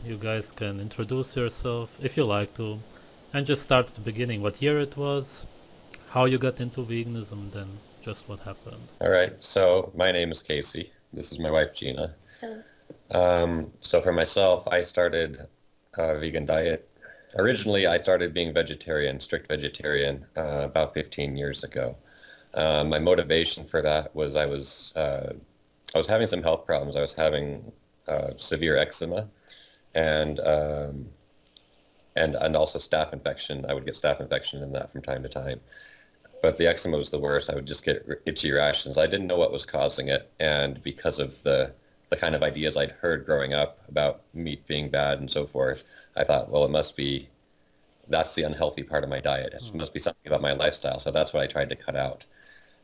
You guys can introduce yourself if you like to, and just start at the beginning. What year it was, how you got into veganism, then just what happened. All right. So my name is Casey. This is my wife, Gina. Hello. So for myself, I started a vegan diet. Originally, I started being vegetarian, strict vegetarian, about 15 years ago. My motivation for that was I was having some health problems. I was having severe eczema and and also staph infection. I would get staph infection in that from time to time. But the eczema was the worst. I would just get itchy rashes. I didn't know what was causing it, and because of the kind of ideas I'd heard growing up about meat being bad and so forth, I thought, well, it must be that's the unhealthy part of my diet. It Hmm. must be something about my lifestyle. So that's what I tried to cut out.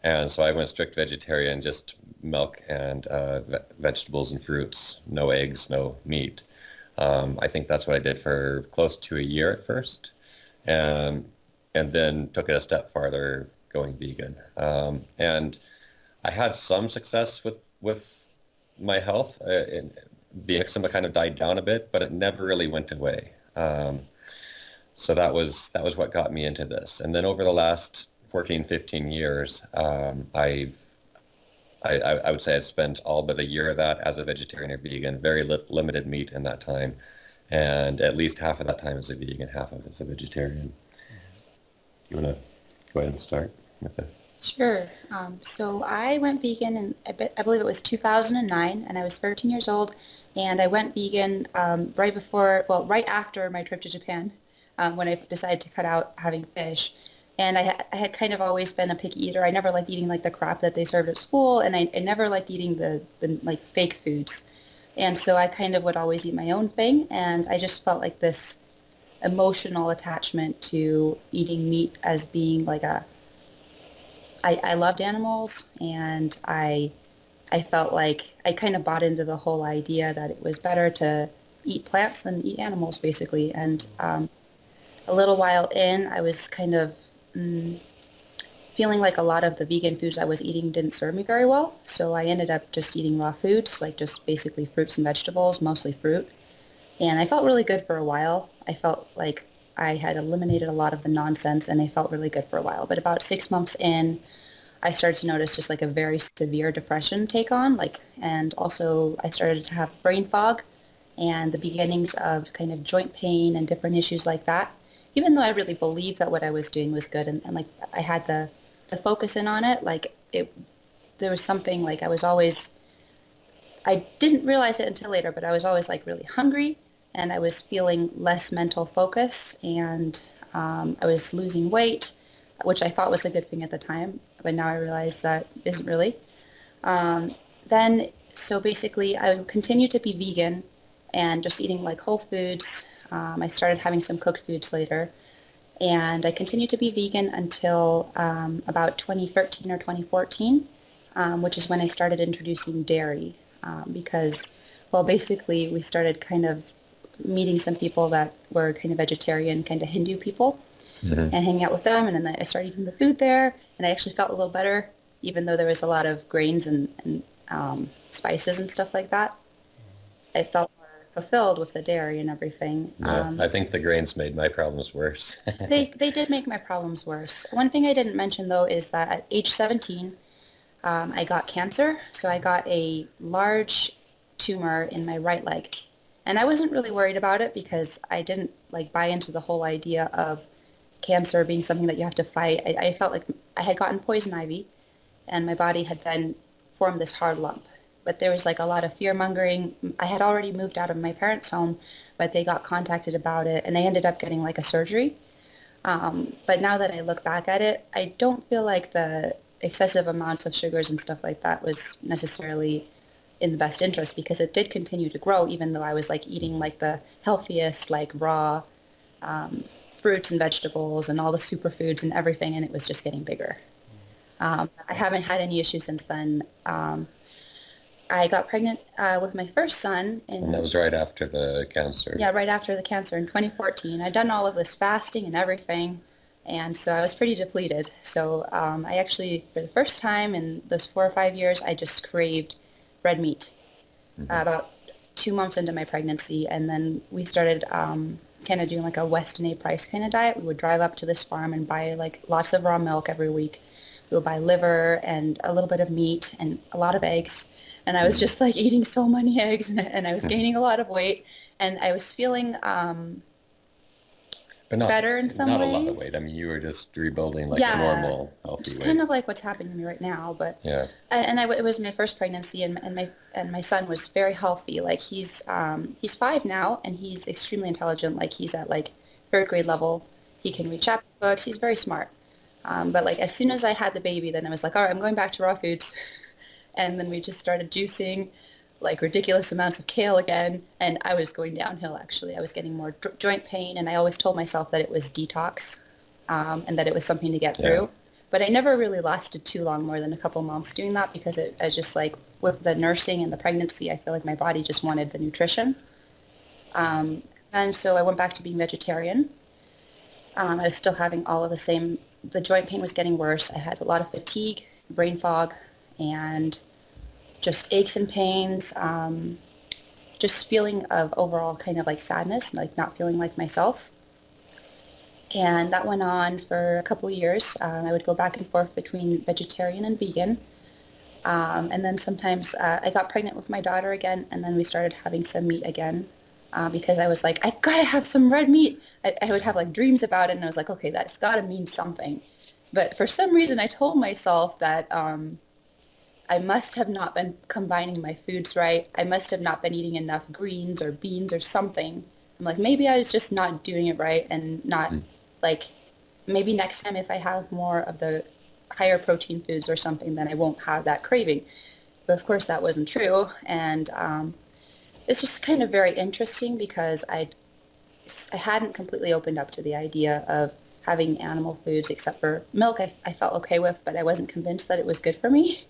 And so I went strict vegetarian, just milk and vegetables and fruits, no eggs, no meat. I think that's what I did for close to a year at first, and and then took it a step farther, going vegan. And I had some success with my health. The eczema kind of died down a bit, but it never really went away. So that was what got me into this. And then over the last 14, 15 years, I would say I spent all but a year of that as a vegetarian or vegan, very limited meat in that time, and at least half of that time as a vegan, half of it as a vegetarian. You want to go ahead and start with it? Sure. So I went vegan in, I believe it was 2009, and I was 13 years old, and I went vegan right before, well, right after my trip to Japan, when I decided to cut out having fish. And I had kind of always been a picky eater. I never liked eating like the crap that they served at school, and I never liked eating the like fake foods. And so I kind of would always eat my own thing, and I just felt like this emotional attachment to eating meat as being like I loved animals, and I felt like I kind of bought into the whole idea that it was better to eat plants than eat animals, basically. And a little while in, I was kind of mm, feeling like a lot of the vegan foods I was eating didn't serve me very well. So I ended up just eating raw foods, like just basically fruits and vegetables, mostly fruit. And I felt really good for a while. I felt like I had eliminated a lot of the nonsense, and I felt really good for a while. But about 6 months in, I started to notice just like a very severe depression take on, like, and also I started to have brain fog and the beginnings of kind of joint pain and different issues like that. Even though I really believed that what I was doing was good, and like I had the focus in on it, like there was something like I didn't realize it until later, but I was always like really hungry, and I was feeling less mental focus, and I was losing weight, which I thought was a good thing at the time, but now I realize that isn't really. Um, then, so basically, I continued to be vegan and just eating like whole foods. I started having some cooked foods later, and I continued to be vegan until about 2013 or 2014, which is when I started introducing dairy because, well, basically we started kind of meeting some people that were kind of vegetarian, kind of Hindu people, Hmm. and hanging out with them. And then I started eating the food there, and I actually felt a little better, even though there was a lot of grains and spices and stuff like that. I felt more fulfilled with the dairy and everything. Yeah, I think the grains made my problems worse. They did make my problems worse. One thing I didn't mention though is that at age 17, I got cancer. So I got a large tumor in my right leg. And I wasn't really worried about it because I didn't like buy into the whole idea of cancer being something that you have to fight. I felt like I had gotten poison ivy, and my body had then formed this hard lump. But there was like a lot of fear mongering. I had already moved out of my parents' home, but they got contacted about it, and I ended up getting like a surgery. But now that I look back at it, I don't feel like the excessive amounts of sugars and stuff like that was necessarily in the best interest because it did continue to grow even though I was like eating like the healthiest, like raw um, fruits and vegetables and all the superfoods and everything, and it was just getting bigger. I haven't had any issues since then. I got pregnant with my first son And that in, was right after the cancer. yeah, right after the cancer in 2014. I'd done all of this fasting and everything, and so I was pretty depleted. So I actually, for the first time in those 4 or 5 years, I just craved red meat. Hmm. About 2 months into my pregnancy, and then we started kind of doing like a Weston A. Price kind of diet. We would drive up to this farm and buy like lots of raw milk every week. We would buy liver and a little bit of meat and a lot of eggs. And I was just like eating so many eggs, and I was gaining a lot of weight, and I was feeling But not better in some not a ways. lot of weight. I mean, you were just rebuilding like a Yeah, normal healthy just weight. kind of like what's happening to me right now. But Yeah. it was my first pregnancy, and my son was very healthy. Like he's 5 now, and he's extremely intelligent. Like he's at like third grade level. He can read chapter books. He's very smart. But like as soon as I had the baby, then I was like, all right, I'm going back to raw foods. And then we just started juicing like ridiculous amounts of kale again, and I was going downhill actually. I was getting more joint pain, and I always told myself that it was detox, and that it was something to get through. Yeah. But I never really lasted too long, more than a couple months doing that, because I just like with the nursing and the pregnancy, I feel like my body just wanted the nutrition. And so I went back to being vegetarian. I was still having all of the joint pain was getting worse. I had a lot of fatigue, brain fog, and just aches and pains, just feeling of overall kind of like sadness, like not feeling like myself. And that went on for a couple of years. I would go back and forth between vegetarian and vegan. And then sometimes I got pregnant with my daughter again, and then we started having some meat again, because I was like, I gotta have some red meat. I would have like dreams about it, and I was like, okay, that's gotta mean something. But for some reason, I told myself that I must have not been combining my foods right. I must have not been eating enough greens or beans or something. I'm like, maybe I was just not doing it right, and not like, maybe next time if I have more of the higher protein foods or something, then I won't have that craving. But of course that wasn't true. And it's just kind of very interesting, because I hadn't completely opened up to the idea of having animal foods, except for milk I felt okay with, but I wasn't convinced that it was good for me.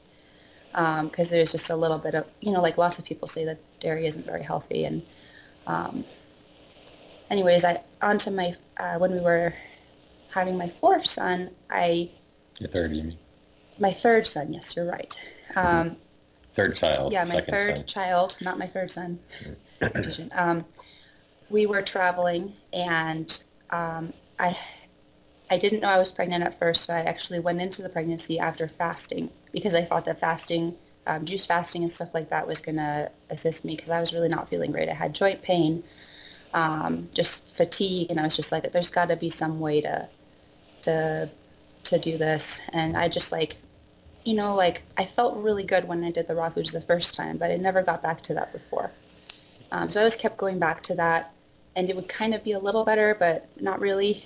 Because there's just a little bit of, like lots of people say that dairy isn't very healthy. And anyways, onto my, when we were having my fourth son, Your third, you mean? my third son, yes, you're right. Third child. Yeah, my second third son. child, not my third son. Confusion. We were traveling, and I didn't know I was pregnant at first, so I actually went into the pregnancy after fasting, because I thought that fasting, juice fasting and stuff like that was going to assist me, because I was really not feeling great. I had joint pain, just fatigue, and I was just like, there's got to be some way to do this. And I just like, I felt really good when I did the raw foods the first time, but I never got back to that before. So I always kept going back to that, and it would kind of be a little better, but not really.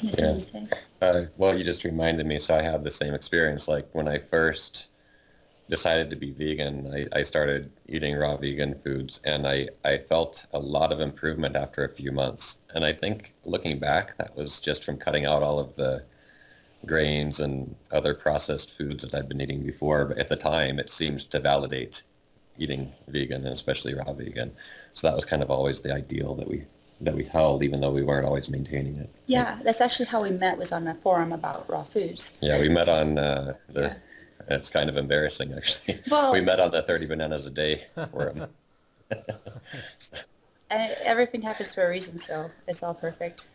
Yes, Yeah. what do you say? Well, you just reminded me. So I had the same experience. Like when I first decided to be vegan, I started eating raw vegan foods, and I felt a lot of improvement after a few months. And I think looking back, that was just from cutting out all of the grains and other processed foods that I'd been eating before. But at the time, it seemed to validate eating vegan, and especially raw vegan. So that was kind of always the ideal that we held, even though we weren't always maintaining it. Yeah, that's actually how we met, was on a forum about raw foods. Yeah, we met on Yeah. It's kind of embarrassing, actually. Well, We met on the 30 bananas a day forum. and everything happens for a reason, so it's all perfect.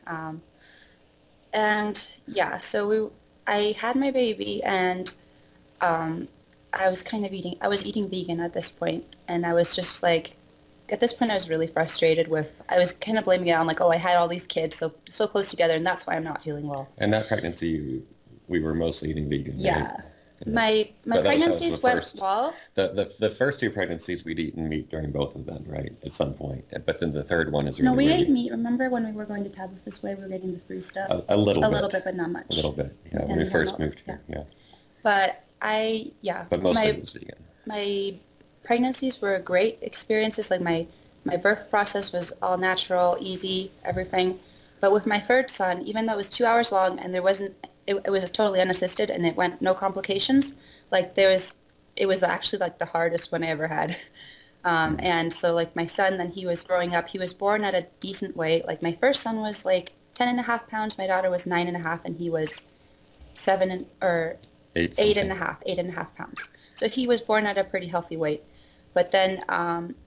And yeah, so I had my baby, and I was eating vegan at this point, and I was just like, at this point I was really frustrated I was kind of blaming it on like, oh, I had all these kids so close together, and that's why I'm not feeling well. And that pregnancy, we were mostly eating vegan. Yeah. Right? My So that was pregnancies the went first. well. The first two pregnancies, we'd eaten meat during both of them, right, at some point. But then the third one is really No, we where ate meat. Remember when we were going to Tabitha's Way, we were getting the free stuff? a little A bit. little bit, but not much. A little bit, yeah, when And we then first milk, moved here, yeah. But But mostly it was vegan. my pregnancies were great experiences. Like my birth process was all natural, easy, everything. But with my third son, even though it was 2 hours long and it was totally unassisted and it went no complications, like it was actually like the hardest one I ever had. And so like my son, then he was growing up, he was born at a decent weight. Like my first son was like 10.5 pounds, my daughter was 9.5, and he was 8.5 pounds. So he was born at a pretty healthy weight. But then,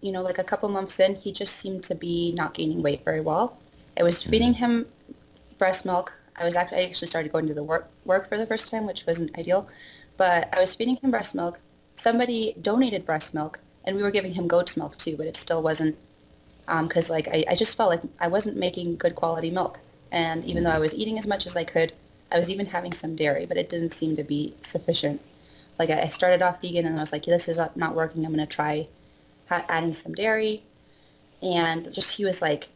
like a couple months in, he just seemed to be not gaining weight very well. I was feeding him breast milk. I actually started going to the work for the first time, which wasn't ideal. But I was feeding him breast milk. Somebody donated breast milk, and we were giving him goat's milk too, but it still wasn't, because I just felt like I wasn't making good quality milk. And even though I was eating as much as I could, I was even having some dairy, but it didn't seem to be sufficient. Like I started off vegan and I was like, this is not working. I'm going to try adding some dairy. And just he was like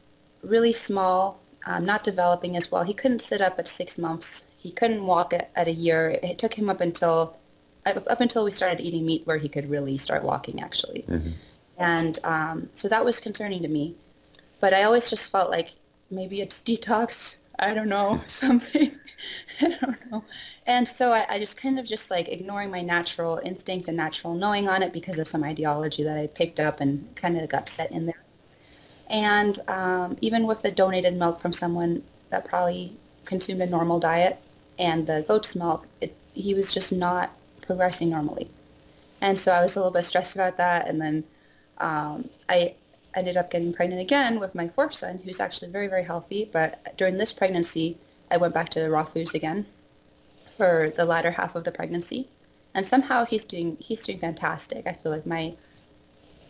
really small, not developing as well. He couldn't sit up at 6 months. He couldn't walk at a year. It took him up until we started eating meat where he could really start walking actually. Mm-hmm. And so that was concerning to me. But I always just felt like maybe it's detox. I don't know, something. I don't know. And so I just kind of just like ignoring my natural instinct and natural knowing on it because of some ideology that I picked up and kind of got set in there. And even with the donated milk from someone that probably consumed a normal diet and the goat's milk, he was just not progressing normally. And so I was a little bit stressed about that. And then I ended up getting pregnant again with my fourth son, who's actually very, very healthy. But during this pregnancy, I went back to raw foods again for the latter half of the pregnancy. And somehow he's doing fantastic. I feel like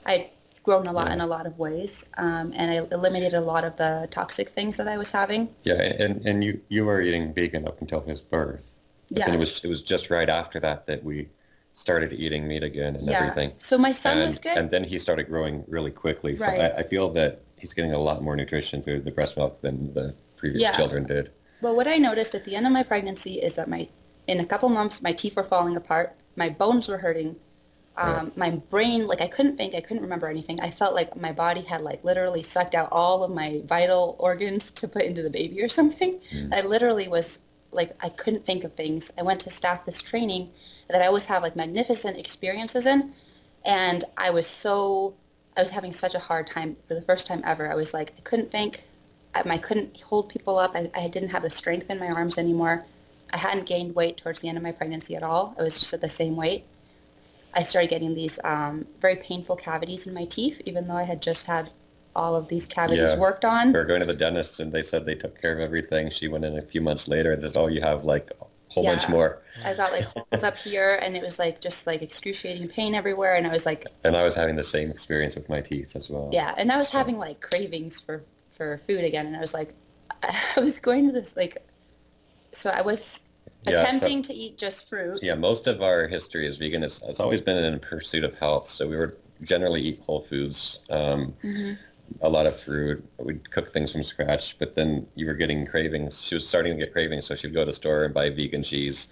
I'd grown a lot in a lot of ways, and I eliminated a lot of the toxic things that I was having. Yeah, and you were eating vegan up until his birth. But Yeah. then it was just right after that we started eating meat again and everything. So my son was good. And then he started growing really quickly. So Right. I feel that he's getting a lot more nutrition through the breast milk than the previous children did. Well, what I noticed at the end of my pregnancy is that in a couple months, my teeth were falling apart, my bones were hurting, my brain, like I couldn't think, I couldn't remember anything. I felt like my body had like literally sucked out all of my vital organs to put into the baby or something. I literally was like, I couldn't think of things. I went to staff this training that I always have like magnificent experiences in, and I was having such a hard time for the first time ever. I was like, I couldn't think. I couldn't hold people up. I didn't have the strength in my arms anymore. I hadn't gained weight towards the end of my pregnancy at all. I was just at the same weight. I started getting these very painful cavities in my teeth, even though I had just had all of these cavities worked on. We were going to the dentist and they said they took care of everything. She went in a few months later and said, oh, you have like a whole bunch more. I got like holes up here and it was like just like excruciating pain everywhere. And I was like... And I was having the same experience with my teeth as well. Yeah, and I was having like cravings for food again. And I was like, I was going to this like... So I was attempting to eat just fruit. Yeah, most of our history as vegan has always been in pursuit of health. So we would generally eat whole foods, a lot of fruit. We'd cook things from scratch, but then you were getting cravings. She was starting to get cravings, so she'd go to the store and buy vegan cheese.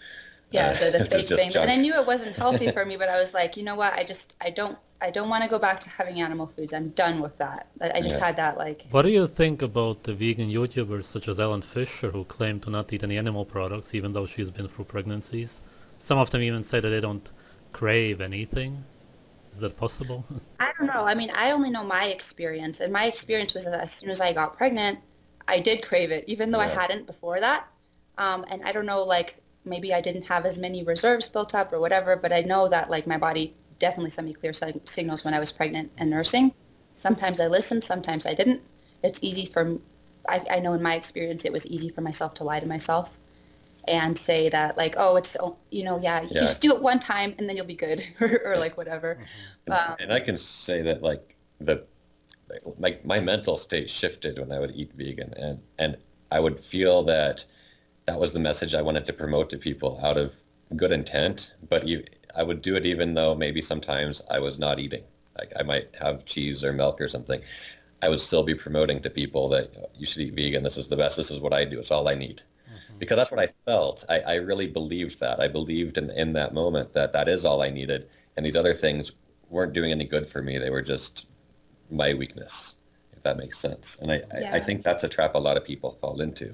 Yeah, the fake thing. Junk. And I knew it wasn't healthy for me, but I was like, you know what? I don't want to go back to having animal foods. I'm done with that. I just had that like... What do you think about the vegan YouTubers such as Ellen Fisher, who claim to not eat any animal products even though she's been through pregnancies? Some of them even say that they don't crave anything. Is that possible? I don't know. I mean, I only know my experience, and my experience was that as soon as I got pregnant, I did crave it, even though I hadn't before that. And I don't know, like, maybe I didn't have as many reserves built up or whatever, but I know that, like, my body definitely sent me clear signals when I was pregnant and nursing. Sometimes I listened, sometimes I didn't. It's easy for, I know in my experience, it was easy for myself to lie to myself and say that like, oh, it's, just do it one time and then you'll be good or like whatever. And I can say that like my mental state shifted when I would eat vegan and I would feel that was the message I wanted to promote to people out of good intent, but I would do it even though maybe sometimes I was not eating. Like I might have cheese or milk or something. I would still be promoting to people that you should eat vegan. This is the best. This is what I do. It's all I need. Because that's what I felt. I really believed that. I believed in that moment that is all I needed. And these other things weren't doing any good for me. They were just my weakness, if that makes sense. And I think that's a trap a lot of people fall into.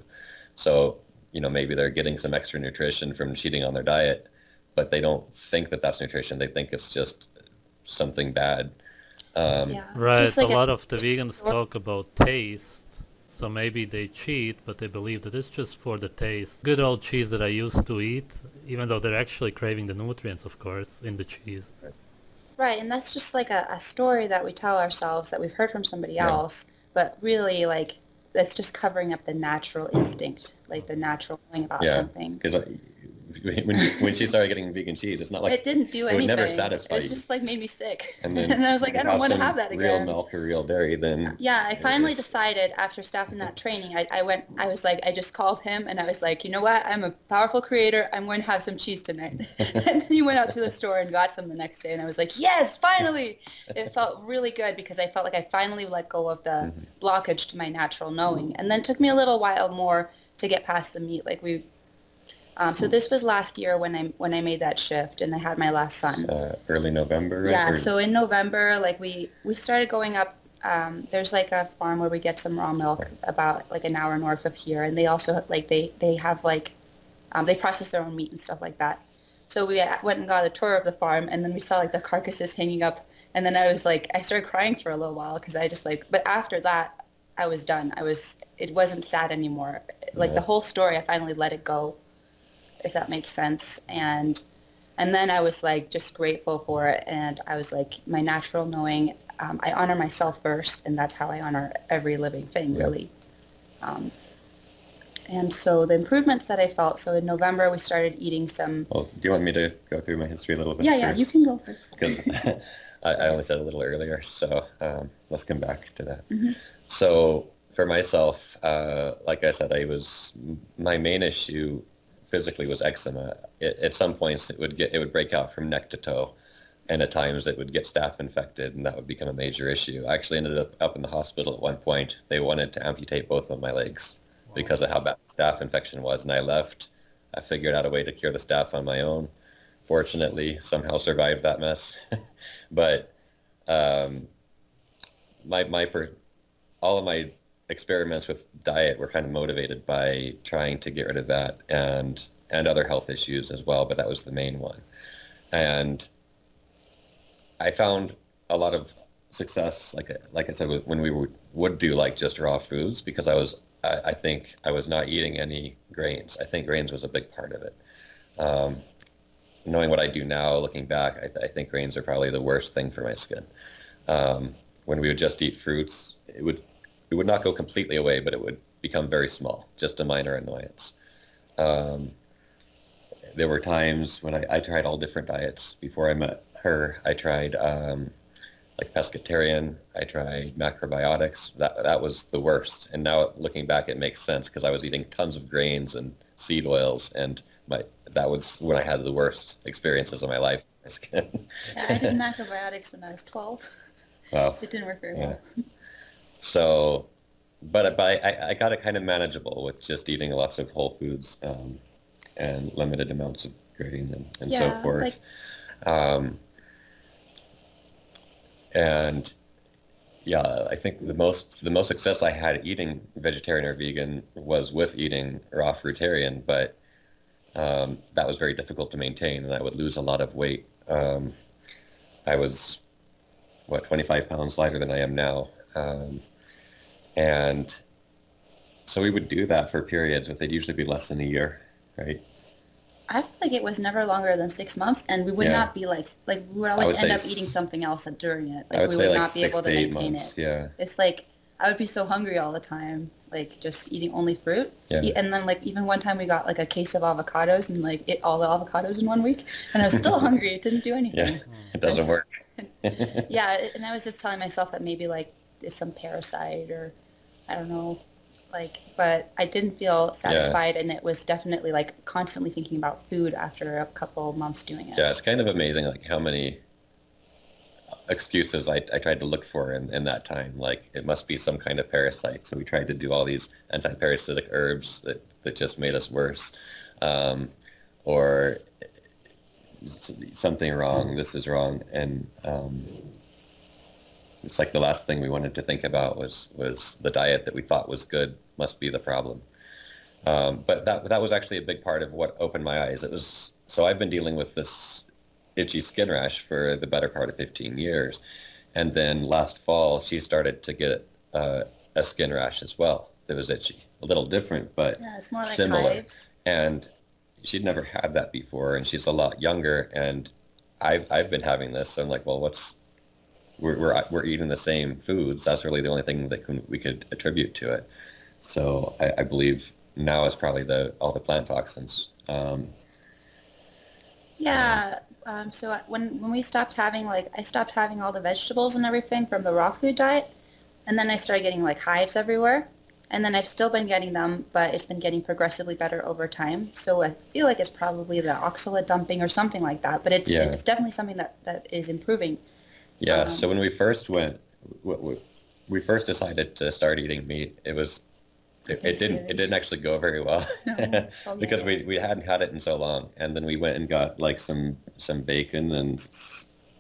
So, maybe they're getting some extra nutrition from cheating on their diet, but they don't think that that's nutrition. They think it's just something bad. Right. Like a lot of the vegans talk about taste. So maybe they cheat, but they believe that it's just for the taste. Good old cheese that I used to eat, even though they're actually craving the nutrients, of course, in the cheese. Right, and that's just like a story that we tell ourselves that we've heard from somebody Yeah. else, but really like that's just covering up the natural instinct, like the natural knowing about Yeah, something. because when she started getting vegan cheese, it's not like It didn't do it would never anything. satisfy It you. just like made me sick. And And then I was like, you I don't want to some have that real again. milk or real dairy, then Yeah, I it finally just decided after staffing that training, I was like, I just called him and I was like, you know what? I'm a powerful creator. I'm going to have some cheese tonight. And then he went out to the store and got some the next day. And I was like, yes, finally. It felt really good because I felt like I finally let go of the blockage to my natural knowing. And then it took me a little while more to get past the meat. So this was last year when I made that shift and I had my last son. early November, right? Yeah, Or- so in November, like we started going up. There's like a farm where we get some raw milk about like an hour north of here, and they also like they have like they process their own meat and stuff like that. So we went and got a tour of the farm, and then we saw like the carcasses hanging up, and then I started crying for a little while because I just like. But after that, I was done. It wasn't sad anymore. Like the whole story, I finally let it go, if that makes sense, and then I was like just grateful for it, and I was like my natural knowing. I honor myself first, and that's how I honor every living thing, really. And so the improvements that I felt. So in November we started eating some. Well, do you want me to go through my history a little bit Yeah, first? you can go first. Because I only said a little earlier, so let's come back to that. Mm-hmm. So for myself, like I said, my main issue physically was eczema. At some points it would break out from neck to toe, and at times it would get staph infected, and that would become a major issue. I actually ended up in the hospital at one point. They wanted to amputate both of my legs because of how bad the staph infection was, and I left. I figured out a way to cure the staph on my own. Fortunately, somehow survived that mess. But all of my experiments with diet were kind of motivated by trying to get rid of that and other health issues as well, but that was the main one. And I found a lot of success, like I said, when we would do like just raw foods, because I think I was not eating any grains. I think grains was a big part of it. Knowing what I do now, looking back, I think grains are probably the worst thing for my skin. When we would just eat fruits, it would not go completely away, but it would become very small, just a minor annoyance. There were times when I tried all different diets. Before I met her, I tried like pescatarian. I tried macrobiotics. That was the worst. And now looking back, it makes sense because I was eating tons of grains and seed oils, and that was when I had the worst experiences of my life with my skin. Yeah, I did macrobiotics when I was 12. Wow. It didn't work very Yeah. well. So, but I got it kind of manageable with just eating lots of whole foods and limited amounts of grain and so Yeah, forth. like And yeah, I think the most success I had eating vegetarian or vegan was with eating raw fruitarian, but that was very difficult to maintain, and I would lose a lot of weight. I was 25 pounds lighter than I am now, and so we would do that for periods, but they'd usually be less than a year, right? I feel like it was never longer than 6 months, and we would Yeah. not be like we would always would end say up eating something else during it. I Like would we say would like not be 6 able to to 8 maintain months. it. Yeah. It's like I would be so hungry all the time, like just eating only fruit. Yeah. And then like even one time we got like a case of avocados and like ate all the avocados in 1 week, and I was still hungry. It didn't do anything. Yeah, it doesn't work. Yeah, and I was just telling myself that maybe like it's some parasite or I don't know, like, but I didn't feel satisfied, and it was definitely like constantly thinking about food after a couple months doing it. Yeah, it's kind of amazing like how many excuses I tried to look for in that time. Like it must be some kind of parasite. So we tried to do all these anti-parasitic herbs that just made us worse. Or something wrong, this is wrong. And it's like the last thing we wanted to think about was the diet that we thought was good must be the problem. But that was actually a big part of what opened my eyes. So I've been dealing with this itchy skin rash for the better part of 15 years. And then last fall, she started to get a skin rash as well that was itchy. A little different, but Yeah, it's more like similar. hives. And she'd never had that before, and she's a lot younger, and I've been having this. So I'm like, well, we're eating the same foods. That's really the only thing that we could attribute to it. So I believe now is probably all the plant toxins. Yeah. So when we stopped having I stopped having all the vegetables and everything from the raw food diet, and then I started getting like hives everywhere, and then I've still been getting them, but it's been getting progressively better over time. So I feel like it's probably the oxalate dumping or something like that, but Yeah. it's definitely something that is improving. Yeah. So when we first we first decided to start eating meat, it didn't actually go very well No. Oh, because yeah. we hadn't had it in so long, and then we went and got like some bacon and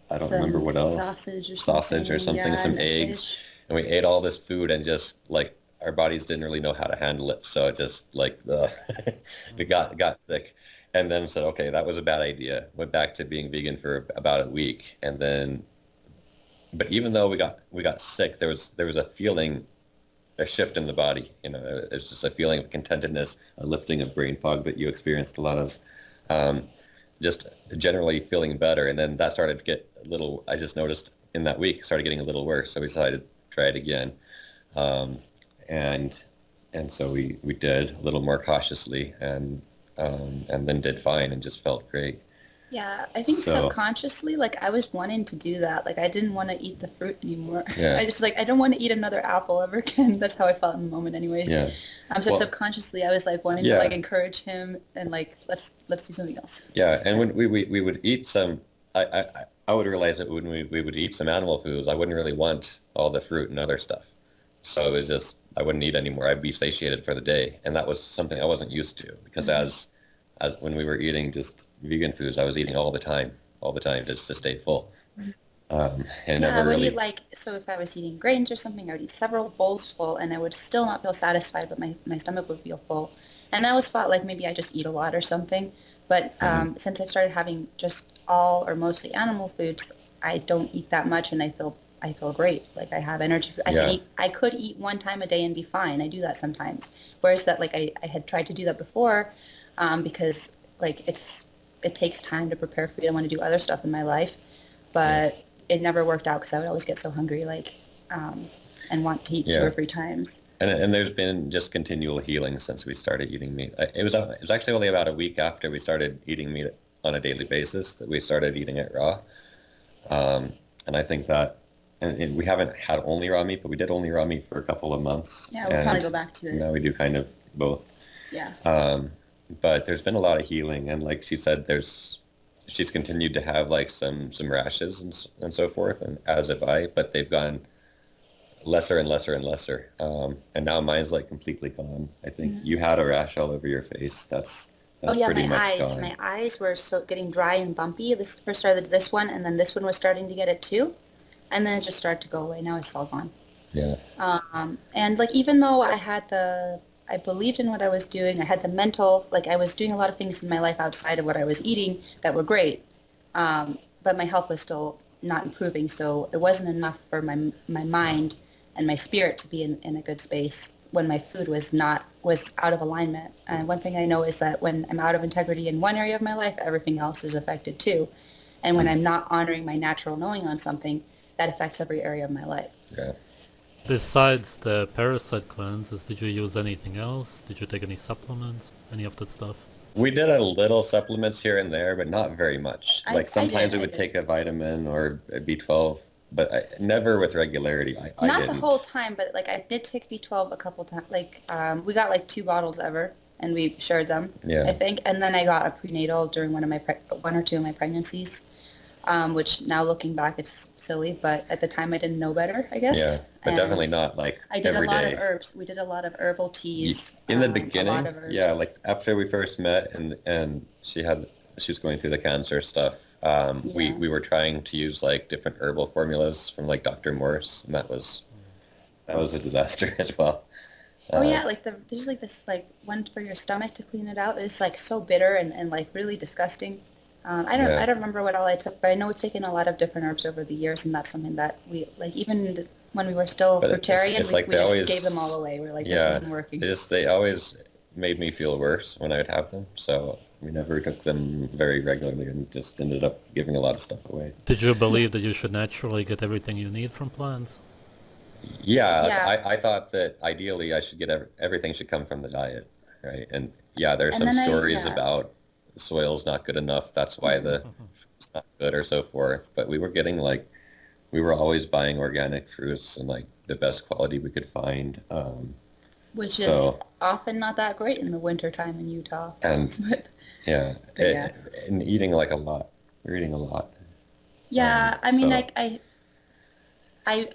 I don't remember Some what else, sausage or something, yeah, some and a eggs, fish. and we ate all this food and just like our bodies didn't really know how to handle it, so it just like we got sick, and then said, okay, that was a bad idea. Went back to being vegan for about a week, and then but even though we got sick, there was a feeling, a shift in the body. You know, it's just a feeling of contentedness, a lifting of brain fog that you experienced a lot of, just generally feeling better. And then that started to get a little, I just noticed in that week, started getting a little worse. So we decided to try it again. Um, and so we did a little more cautiously and then did fine and just felt great. Yeah, I think So, subconsciously, I was wanting to do that. Like I didn't want to eat the fruit anymore. yeah, I just I don't want to eat another apple ever again. That's how I felt in the moment, anyways. yeah. So Well, subconsciously, I was like wanting to yeah. encourage him and let's do something else. Yeah, and when we would eat some, I would realize that when we would eat some animal foods, I wouldn't really want all the fruit and other stuff. So it was just, I wouldn't eat anymore. I'd be satiated for the day. And that was something I wasn't used to because Hmm. as when we were eating just vegan foods, I was eating all the time just to stay full. And Yeah, I never would eat really, so if I was eating grains or something, I would eat several bowls full and I would still not feel satisfied, but my stomach would feel full. And I always thought maybe I just eat a lot or something. But mhm, since I've started having just all or mostly animal foods, I don't eat that much and I feel great. Like I have energy. yeah, I could eat one time a day and be fine. I do that sometimes. Whereas that I had tried to do that before, because it takes time to prepare food. I want to do other stuff in my life, yeah, but it never worked out because I would always get so hungry, and want to eat two yeah. or three times. And there's been just continual healing since we started eating meat. It was actually only about a week after we started eating meat on a daily basis that we started eating it raw. And I think that, and we haven't had only raw meat, but we did only raw meat for a couple of months, Yeah, we'll probably and go back to it. now we do kind of both. Yeah. But there's been a lot of healing, and like she said, she's continued to have like some rashes and so forth, and as have I, but they've gone lesser and lesser and lesser. And now mine's like completely gone. I think Mhm. you had a rash all over your face. Oh That's yeah, pretty my much eyes. gone. My eyes were so getting dry and bumpy. This first started this one, and then this one was starting to get it too, and then it just started to go away. Now it's all gone. Yeah, And even though I believed in what I was doing, I had the mental, I was doing a lot of things in my life outside of what I was eating that were great, but my health was still not improving. So it wasn't enough for my mind and my spirit to be in a good space when my food was out of alignment. And one thing I know is that when I'm out of integrity in one area of my life, everything else is affected too. And when I'm not honoring my natural knowing on something, that affects every area of my life. yeah. Besides the parasite cleanses, did you use anything else? Did you take any supplements? Any of that stuff? We did a little supplements here and there, but not very much. Like sometimes we I would did. take a vitamin or a B12, but never with regularity. I Not the whole didn't. time, but I did take B12 a couple times. We got two bottles ever, and we shared them, I Yeah, think. And then I got a prenatal during one or two of my pregnancies, which now looking back, it's silly, but at the time I didn't know better, I yeah, guess. but definitely And not like I did a every lot of day. herbs. We did a lot of herbal teas, In the a lot beginning, of yeah, herbs. like after we first met and she was going through the cancer stuff, Yeah. we were trying to use like different herbal formulas from like Dr. Morse, and that was a disaster as well. Oh Uh, yeah, there's this one for your stomach to clean it out. It's so bitter and really disgusting. I yeah, don't remember what all I took, but I know we've taken a lot of different herbs over the years, and that's something that we when we were still but fruitarian, it's like we they just gave them all always, away. We're like, this yeah, isn't working. they always made me feel worse when I would have them. So We never took them very regularly and just ended up giving a lot of stuff away. Did you believe that you should naturally get everything you need from plants? Yeah, Yeah. I thought that ideally I should get everything should come from the diet, right? And yeah, there are And some then stories yeah. about the soil's not good enough. That's why the food's not good or so forth. But we were getting like, we were always buying organic fruits and like the best quality we could find. Which is So, often not that great in the winter time in Utah. and But, yeah, but yeah. and eating like a lot. We're eating a lot. Yeah, I mean, So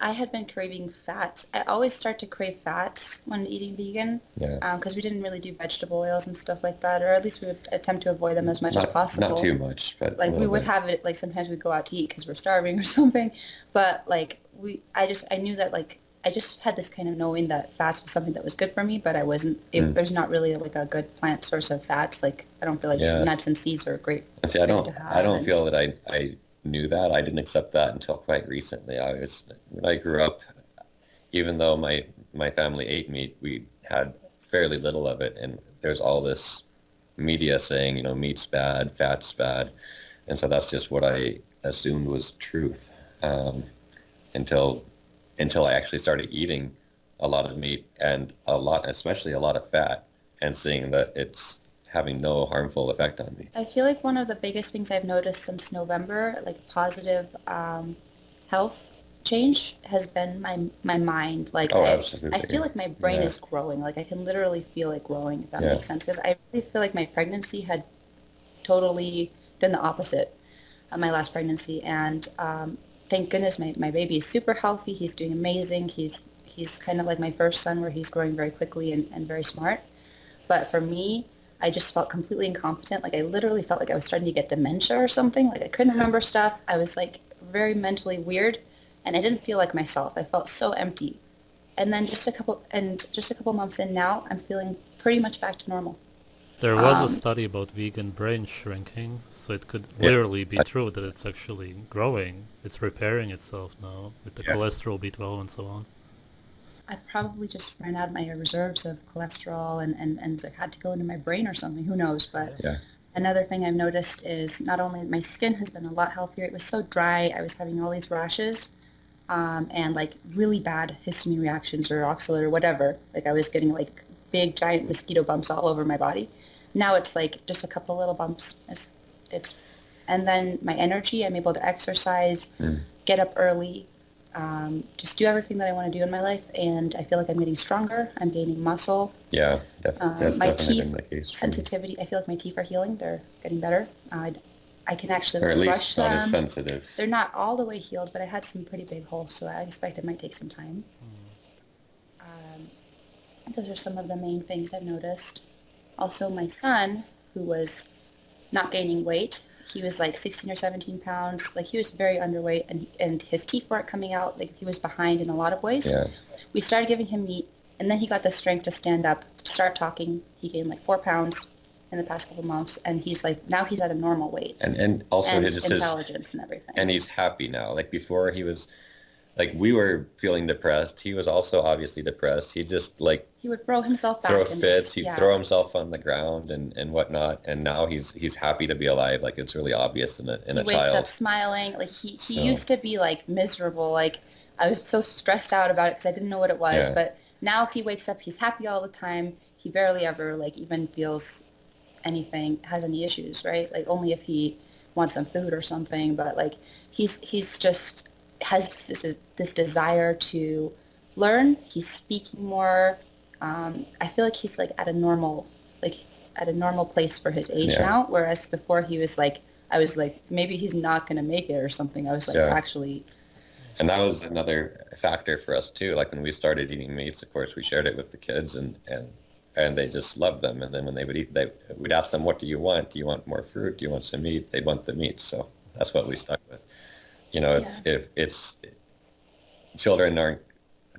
I had been craving fats. I always start to crave fats when eating vegan, yeah, because we didn't really do vegetable oils and stuff like that, or at least we would attempt to avoid them as much as not possible. too much, but a Like we little would bit. have it, like sometimes we'd go out to eat because we're starving or something, but like I knew that like I just had this kind of knowing that fats was something that was good for me, but I wasn't. Mm, There's not really like a good plant source of fats. Like I don't feel like yeah. nuts and seeds are a great And see, thing to I have, don't and feel that I knew that. I didn't accept that until quite recently. When I grew up, even though my family ate meat, we had fairly little of it, and there's all this media saying, you know, meat's bad, fat's bad, and so that's just what I assumed was truth, um, until I actually started eating a lot of meat and especially a lot of fat, and seeing that it's having no harmful effect on me. I feel like one of the biggest things I've noticed since November, like positive health change, has been my mind. Like Oh, I feel absolutely. like my brain Yeah, is growing. Like I can literally feel it growing, if that yeah, makes sense. Because I really feel like my pregnancy had totally done the opposite of my last pregnancy. And thank goodness my baby is super healthy. He's doing amazing. He's kind of like my first son where he's growing very quickly and very smart. But for me, I just felt completely incompetent. Like I literally felt like I was starting to get dementia or something. Like I couldn't remember stuff. I was like very mentally weird, and I didn't feel like myself. I felt so empty. And then just a couple months in now, I'm feeling pretty much back to normal. There was a Um, study about vegan brain shrinking, so it could yeah. literally be true that it's actually growing. It's repairing itself now with the Yeah. cholesterol, B12, and so on. I probably just ran out of my reserves of cholesterol and like had to go into my brain or something. Who knows? But Yeah. another thing I've noticed is not only my skin has been a lot healthier. It was so dry. I was having all these rashes, and like really bad histamine reactions or oxalate or whatever. Like I was getting like big giant mosquito bumps all over my body. Now it's like just a couple little bumps. It's and then my energy. I'm able to exercise, Mm. get up early, just do everything that I want to do in my life, and I feel like I'm getting stronger. I'm gaining muscle. Yeah, that's My definitely been teeth the case for me. sensitivity. I feel like my teeth are healing. They're getting better. I can actually Or at like least brush not as them. sensitive. They're not all the way healed, but I had some pretty big holes, so I expect it might take some time. Um, those are some of the main things I've noticed. Also, my son, who was not gaining weight, he was like 16 or 17 pounds. Like he was very underweight, and his teeth weren't coming out. Like he was behind in a lot of ways. Yeah. We started giving him meat, and then he got the strength to stand up, start talking. He gained like 4 pounds in the past couple months, and he's like now he's at a normal weight And also and his intelligence and everything. and he's happy now. Like before he was like we were feeling depressed. He was also obviously depressed. He just like He would throw himself throw back and fits. just He'd yeah. throw himself on the ground and whatnot. And now he's happy to be alive. Like it's really obvious in He a wakes up child. smiling. Like he So used to be like miserable. Like I was so stressed out about it because I didn't know what it was. yeah, But now he wakes up, he's happy all the time. He barely ever like even feels anything, has any issues, right? Like only if he wants some food or something. But like he's just has this desire to learn. He's speaking more. I feel like he's like at a normal place for his age yeah, now. Whereas before he was like, I was like, maybe he's not gonna make it or something. I was like, yeah. actually, And that was another factor for us too. Like when we started eating meats, of course, we shared it with the kids, and they just loved them. And then when they would eat, we'd ask them, "What do you want? Do you want more fruit? Do you want some meat?" They'd want the meat, so that's what we stuck with. You know, yeah. if it's children aren't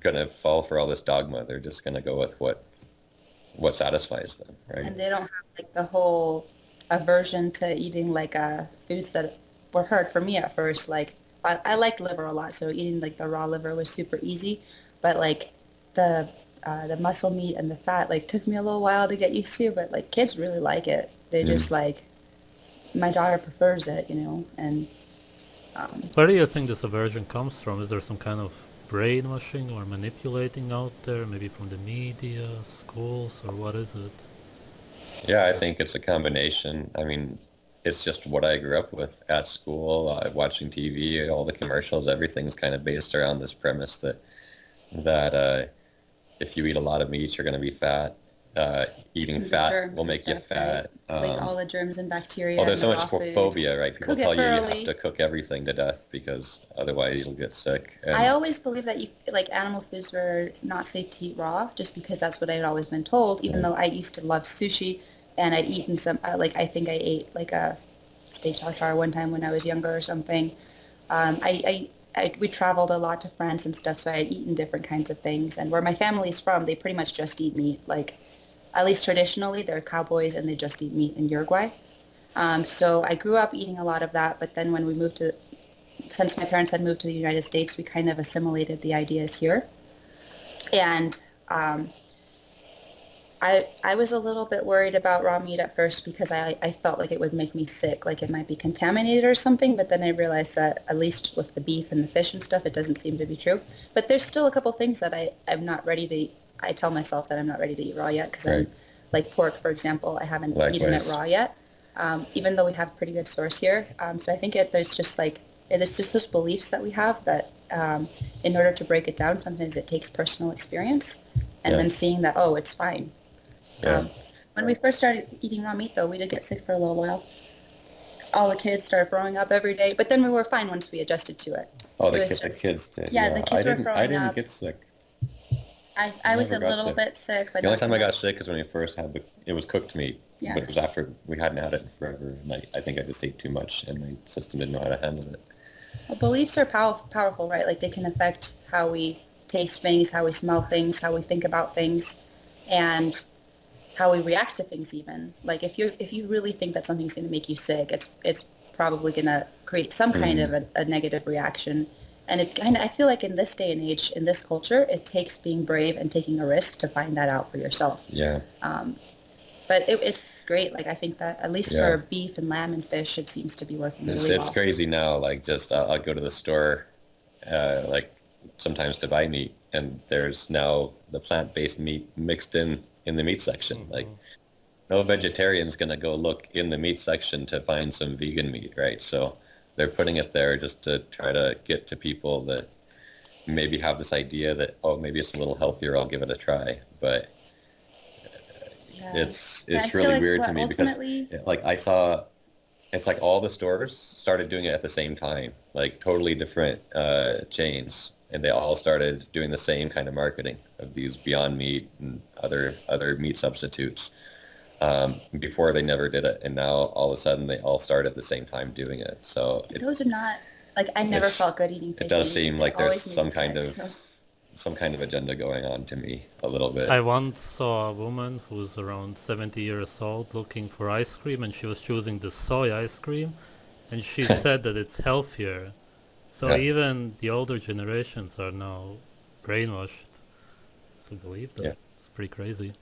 gonna fall for all this dogma, they're just gonna go with what satisfies them, right? And they don't have like the whole aversion to eating like foods that were hard for me at first. Like I liked liver a lot, so eating like the raw liver was super easy. But like the the muscle meat and the fat like took me a little while to get used to, but like kids really like it. They just like, my daughter prefers it, you know, and Where do you think this aversion comes from? Is there some kind of brainwashing or manipulating out there, maybe from the media, schools, or what is it? Yeah, I think it's a combination. I mean, it's just what I grew up with at school, watching TV, all the commercials, everything's kind of based around this premise that if you eat a lot of meat, you're going to be fat. Eating the fat germs will and make you stuff, right? fat. Like all the germs and bacteria Oh, and there's the so much raw foods. phobia, right? People Cook it tell you you have thoroughly. to cook everything to death because otherwise you'll get sick. I And always believe that you like animal foods were not safe to eat raw, just because that's what I'd always been told. Even though I used to love sushi, and I'd eaten some, like I think I ate like a steak tartare one time when I was younger or something. We traveled a lot to France and stuff, so I had eaten different kinds of things. And where my family's from, they pretty much just eat meat. Like, at least traditionally, they're cowboys and they just eat meat in Uruguay. So I grew up eating a lot of that, but then when we moved to, since my parents had moved to the United States, we kind of assimilated the ideas here. And I was a little bit worried about raw meat at first because I felt like it would make me sick, like it might be contaminated or something, but then I realized that at least with the beef and the fish and stuff, it doesn't seem to be true. But there's still a couple things that I'm not ready to eat. I tell myself that I'm not ready to eat raw yet because right. I'm, like pork, for example, I haven't eaten it Likewise. raw yet, even though we have a pretty good source here. So I think there's just those beliefs that we have that in order to break it down, sometimes it takes personal experience and Yeah. then seeing that, oh, it's fine. Yeah. When we first started eating raw meat, though, we did get sick for a little while. All the kids started throwing up every day, but then we were fine once we adjusted to it. Oh, It the, was the just- kids did. yeah, the kids were I throwing didn't up. get sick. I was a never got little sick. bit sick, but The only not time too I got much. sick is when we first had it was cooked meat, Yeah. but it was after we hadn't had it in forever, and I think I just ate too much, and my system didn't know how to handle it. Well, beliefs are powerful, right? Like they can affect how we taste things, how we smell things, how we think about things, and how we react to things even. Like if you really think that something's going to make you sick, it's probably going to create some kind of a negative reaction. And I feel like in this day and age, in this culture, it takes being brave and taking a risk to find that out for yourself. Yeah. But it's great. Like I think that at least Yeah. for beef and lamb and fish, it seems to be working It's really it's well. crazy now. Like just I'll go to the store, like sometimes to buy meat, and there's now the plant-based meat mixed in the meat section. Like no vegetarian's gonna go look in the meat section to find some vegan meat, right? So they're putting it there just to try to get to people that maybe have this idea that, oh, maybe it's a little healthier, I'll give it a try. But Yeah. it's I feel really like weird what to me because ultimately- like I saw, it's like all the stores started doing it at the same time, like totally different chains, and they all started doing the same kind of marketing of these Beyond Meat and other meat substitutes. Before they never did it, and now all of a sudden they all start at the same time doing it. So Those are not, like, I never felt good eating fish. it does meat. seem It like there's always made some me kind sick, of so- some kind of agenda going on to me a little bit. I once saw a woman who's around 70 years old looking for ice cream, and she was choosing the soy ice cream, and she said that it's healthier. So Yeah. even the older generations are now brainwashed to believe that. Yeah. It's pretty crazy.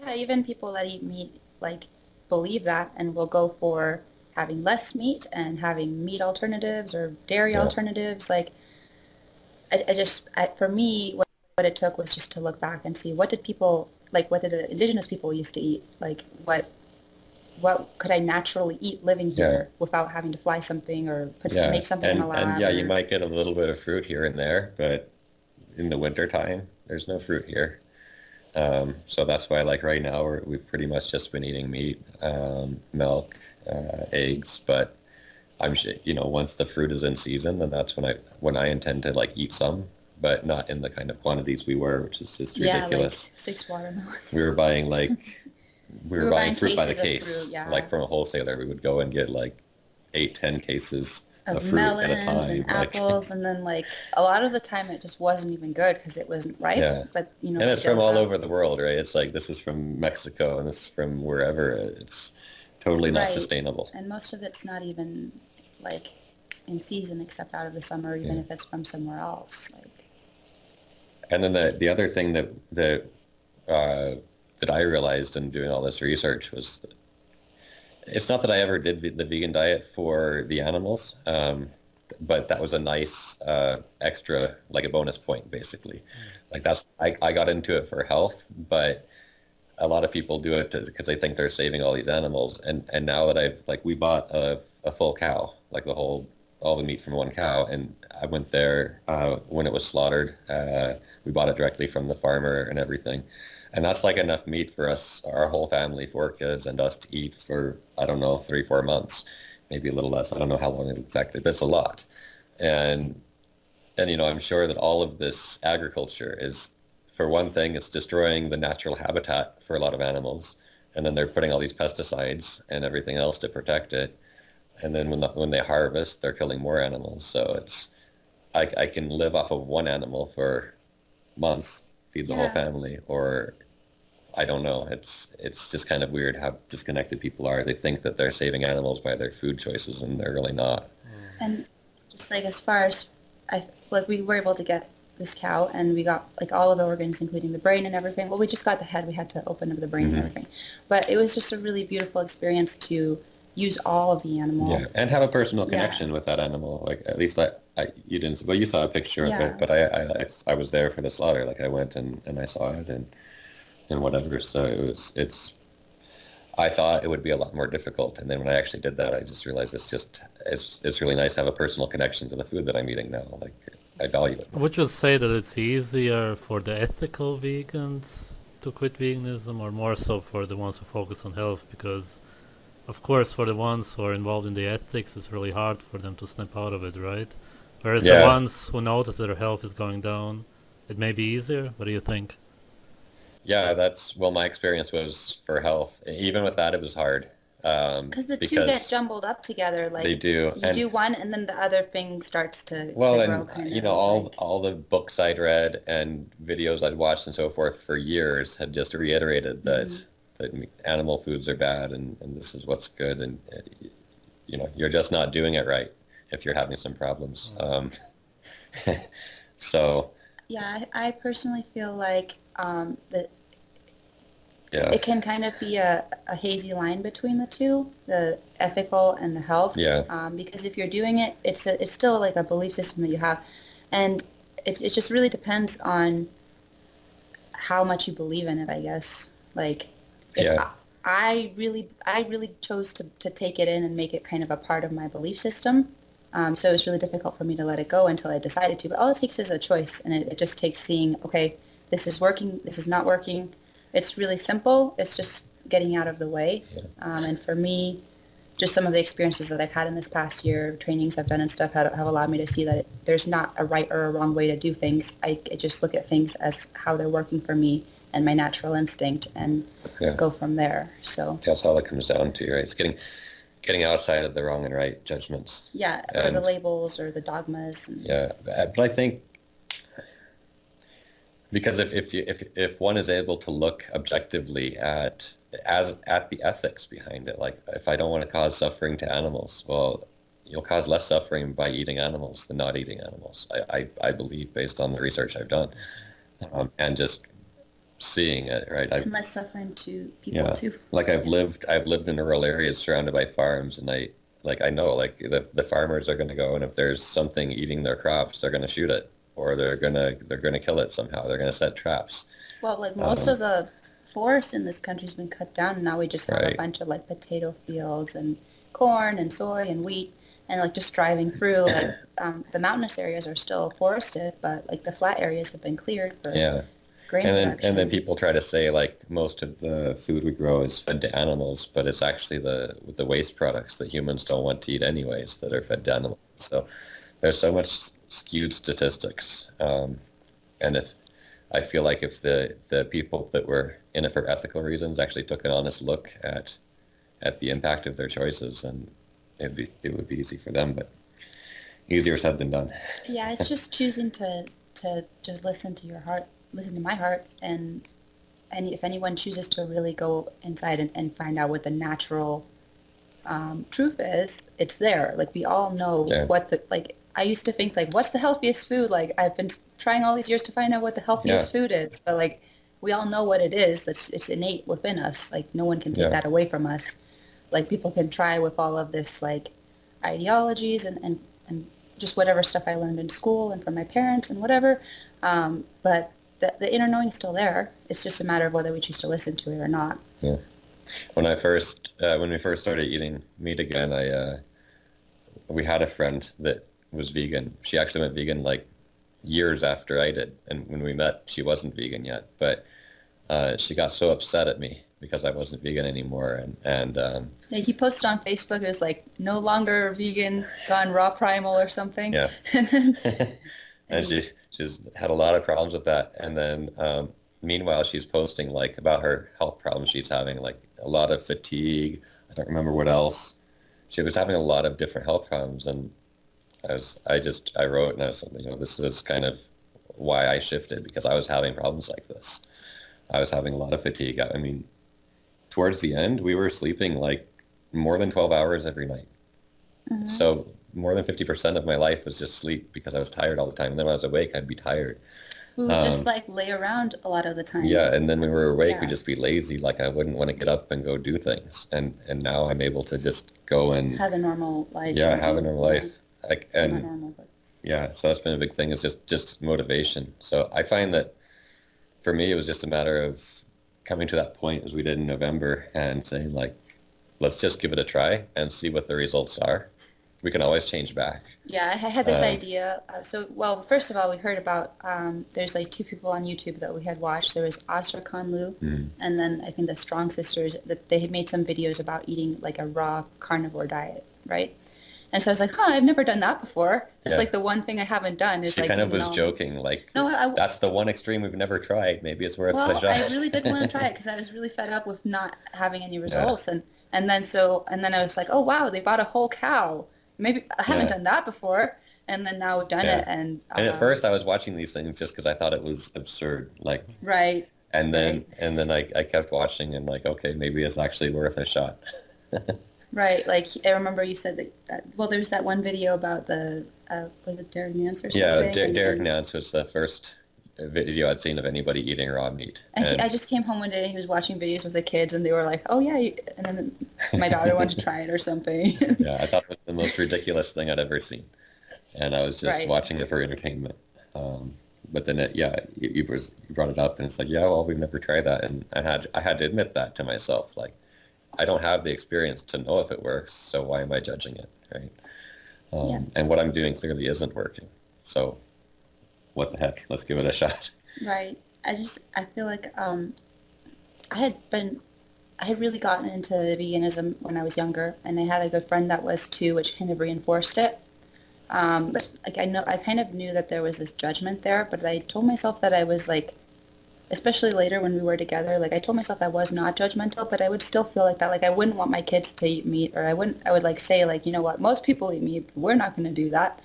Yeah, even people that eat meat, like, believe that and will go for having less meat and having meat alternatives or dairy Yeah. alternatives. Like, for me, what it took was just to look back and see what did the indigenous people used to eat? Like, what could I naturally eat living here without having to fly something or make something in a lab? And yeah, you might get a little bit of fruit here and there, but in the wintertime, there's no fruit here. So that's why, like right now, we've pretty much just been eating meat, milk, eggs. But I'm sure, once the fruit is in season, then that's when I intend to like eat some, but not in the kind of quantities we were, which is just ridiculous. Like 6 watermelons. We were buying we were buying fruit by the cases of case, fruit, yeah. like from a wholesaler. We would go and get like 8-10 cases of fruit melons at a time. and apples, and then like a lot of the time it just wasn't even good because it wasn't ripe. Yeah. But And it's still from all have- over the world, right? It's like this is from Mexico and this is from wherever. It's totally not Right. sustainable. And most of it's not even like in season except out of the summer, even Yeah. if it's from somewhere else. Like, And then the other thing uh, that I realized in doing all this research was it's not that I ever did the vegan diet for the animals, but that was a nice extra, like a bonus point, basically. Like I got into it for health, but a lot of people do it because they think they're saving all these animals. And now that we bought a full cow, like all the meat from one cow, and I went there when it was slaughtered. We bought it directly from the farmer and everything. And that's like enough meat for us, our whole family, 4 kids, and us to eat for, I don't know, 3, 4 months, maybe a little less. I don't know how long exactly, but it's a lot. And I'm sure that all of this agriculture is, for one thing, it's destroying the natural habitat for a lot of animals. And then they're putting all these pesticides and everything else to protect it. And then when they harvest, they're killing more animals. So I can live off of one animal for months, feed the whole family, or I don't know. It's just kind of weird how disconnected people are. They think that they're saving animals by their food choices, and they're really not. And just like as far as we were able to get this cow, and we got like all of the organs, including the brain and everything. Well, we just got the head. We had to open up the brain and everything. But it was just a really beautiful experience to use all of the animal. Yeah, and have a personal connection with that animal. Like at least you didn't. Well, you saw a picture of it, but I was there for the slaughter. Like I went and I saw it and whatever. So it's. I thought it would be a lot more difficult, and then when I actually did that, I just realized it's really nice to have a personal connection to the food that I'm eating now. Like I value it. Would you say that it's easier for the ethical vegans to quit veganism, or more so for the ones who focus on health? Because, of course, for the ones who are involved in the ethics, it's really hard for them to snap out of it, right? Whereas the ones who notice that their health is going down, it may be easier. What do you think? Yeah, my experience was for health. Even with that, it was hard. Because the two get jumbled up together. Like they do. You do one, and then the other thing starts to grow. And all the books I'd read and videos I'd watched and so forth for years had just reiterated that animal foods are bad, and this is what's good, and you're just not doing it right if you're having some problems. So. Yeah, I personally feel like that. Yeah. It can kind of be a hazy line between the two, the ethical and the health. Yeah. Because if you're doing it, it's still like a belief system that you have, and it just really depends on how much you believe in it, I guess. Like, I really chose to take it in and make it kind of a part of my belief system. So it was really difficult for me to let it go until I decided to. But all it takes is a choice, and it just takes seeing, okay, this is working, this is not working. It's really simple. It's just getting out of the way. And for me, just some of the experiences that I've had in this past year, trainings I've done and stuff, have allowed me to see that there's not a right or a wrong way to do things. I just look at things as how they're working for me and my natural instinct, and go from there. So that's all it comes down to, right? It's getting outside of the wrong and right judgments. Yeah, or the labels or the dogmas. But I think because if one is able to look objectively at the ethics behind it, like if I don't want to cause suffering to animals, well, you'll cause less suffering by eating animals than not eating animals. I believe, based on the research I've done, and just seeing it, right? And less suffering to people too. Like I've lived in rural areas surrounded by farms, and I know like the farmers are going to go, and if there's something eating their crops, they're going to shoot it, or they're going to kill it somehow. They're going to set traps. Well, like most of the forest in this country's been cut down, and now we just have a bunch of like potato fields and corn and soy and wheat, and like just driving through, like the mountainous areas are still forested, but like the flat areas have been cleared for grain production. And then people try to say like most of the food we grow is fed to animals, but it's actually the waste products that humans don't want to eat anyways that are fed to animals. So there's so much skewed statistics, and I feel like if the people that were in it for ethical reasons actually took an honest look at the impact of their choices, and it would be easy for them, but easier said than done. Yeah, it's just choosing to just listen to your heart, listen to my heart, and if anyone chooses to really go inside and find out what the natural truth is, it's there. Like we all know what I used to think like, what's the healthiest food? Like I've been trying all these years to find out what the Yeah, healthiest food is, but like we all know what it is. That's it's innate within us. Like no one can take yeah. that away from us. Like people can try with all of this like ideologies and just whatever stuff I learned in school and from my parents and whatever. But the inner knowing is still there. It's just a matter of whether we choose to listen to it or not. Yeah. When we first started eating meat again, we had a friend that was vegan. She actually went vegan like years after I did, and when we met, she wasn't vegan yet. But she got so upset at me because I wasn't vegan anymore, and Yeah, he posted on Facebook. It was like no longer vegan, gone raw primal or something. yeah, And then, and and she's had a lot of problems with that. And then meanwhile, she's posting like about her health problems she's having, like a lot of fatigue. I don't remember what else. She was having a lot of different health problems, and I wrote and I said, this is kind of why I shifted, because I was having problems like this. I was having a lot of fatigue. I mean, towards the end, we were sleeping like more than 12 hours every night. So more than 50% of my life was just sleep because I was tired all the time. And then when I was awake, I'd be tired. we would just like lay around a lot of the time. Yeah, and then when we were awake, we'd Yeah. just be lazy. Like I wouldn't want to get up and go do things. And now I'm able to just go and Have a normal life. yeah, have a normal life. Like Not and normal, but yeah, so that's been a big thing. Is just motivation. So I find that for me, it was just a matter of coming to that point as we did in November and saying like, let's just give it a try and see what the results are. We can always change back. yeah, I had this Uh, idea. Well, first of all, we heard about, there's like two people on YouTube that we had watched. There was Asra Khanlu, Mhm. and then I think the Strong Sisters, that they had made some videos about eating like a raw carnivore diet, right? And so I was like, I've never done that before. That's Yeah. like the one thing I haven't done is She like, kind of even was though- joking, like, No, that's the one extreme we've never tried. Maybe it's worth a well, shot. I really did want to try it because I was really fed up with not having any results, and then I was like, oh wow, they bought a whole cow. Maybe I haven't Yeah. done that before, and then now we've done Yeah. it, and And at first I was watching these things just because I thought it was absurd. Like, right, and then Right. I kept watching and like, okay, maybe it's actually worth a shot. right. Like I remember you said that well, there was that one video about the was it Derek Nance or something? Yeah, And- Derek and- Nance was the first video I'd seen of anybody eating raw meat. And I just came home one day and he was watching videos with the kids and they were like, oh yeah, and then my daughter wanted to try it or something. Yeah, I thought it was the most ridiculous thing I'd ever seen. And I was just Right. watching it for entertainment. But then, you brought it up and it's like, yeah, well, we've never tried that. And I had to admit that to myself. Like, I don't have the experience to know if it works, so why am I judging it, right? Yeah. And what I'm doing clearly isn't working. So what the heck? Let's give it a shot. Right. I feel like I had really gotten into veganism when I was younger, and I had a good friend that was too, which kind of reinforced it. But like I kind of knew that there was this judgment there, but I told myself that I was like, especially later when we were together, like I told myself I was not judgmental, but I would still feel like that. Like I wouldn't want my kids to eat meat, or I would like say like, you know what, most people eat meat, but we're not going to do that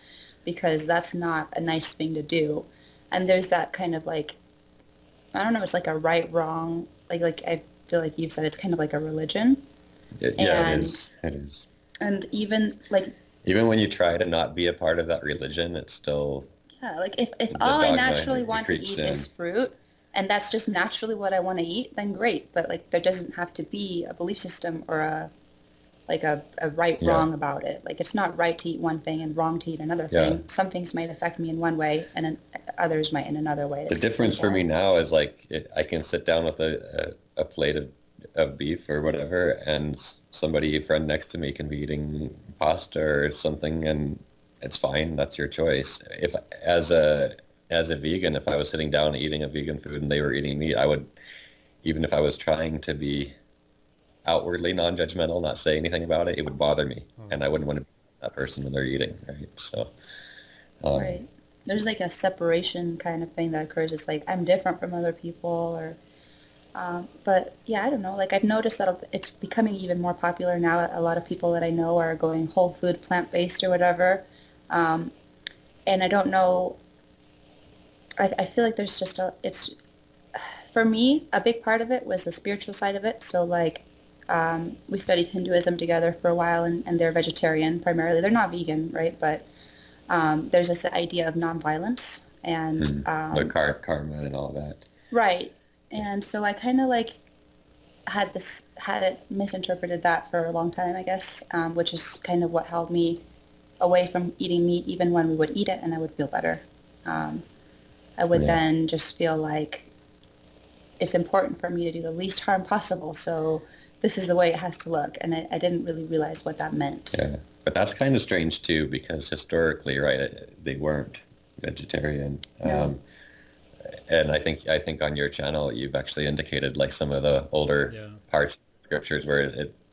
because that's not a nice thing to do. And there's that kind of like, I don't know, it's like a right, wrong, like I feel like you've said it's kind of like a religion. It And- is. It is. And even like, Even when you try to not be a part of that religion, it's still, yeah, like if The all I dogma naturally want to creeps eat is in. fruit, and that's just naturally what I want to eat, then great. But like there doesn't have to be a belief system or a right, Yeah. wrong about it. Like it's not right to eat one thing and wrong to eat another Yeah. thing. Some things might affect me in one way, and then others might in another way. the It's difference for simple. me now is like I can sit down with a plate of beef or whatever, and a friend next to me can be eating pasta or something, and it's fine. That's your choice. If as a vegan, if I was sitting down eating a vegan food and they were eating meat, I would, even if I was trying to be outwardly non-judgmental, not say anything about it, it would bother me, and I wouldn't want to be that person when they're eating, right? So, Right. There's like a separation kind of thing that occurs. It's like I'm different from other people, or but yeah, I don't know. Like I've noticed that it's becoming even more popular now. A lot of people that I know are going whole food, plant-based or whatever. And I don't know. I feel like there's just it's for me, a big part of it was the spiritual side of it. So like we studied Hinduism together for a while, and they're vegetarian primarily. They're not vegan, right? But there's this idea of nonviolence and The karma and all that. right. And so I kind of like had it misinterpreted that for a long time, I guess, which is kind of what held me away from eating meat, even when we would eat it and I would feel better. I would then just feel like it's important for me to do the least harm possible. So this is the way it has to look. And I didn't really realize what that meant. Yeah, but that's kind of strange too, because historically, right, they weren't vegetarian. No. And I think on your channel, you've actually indicated like some of the older parts of scriptures where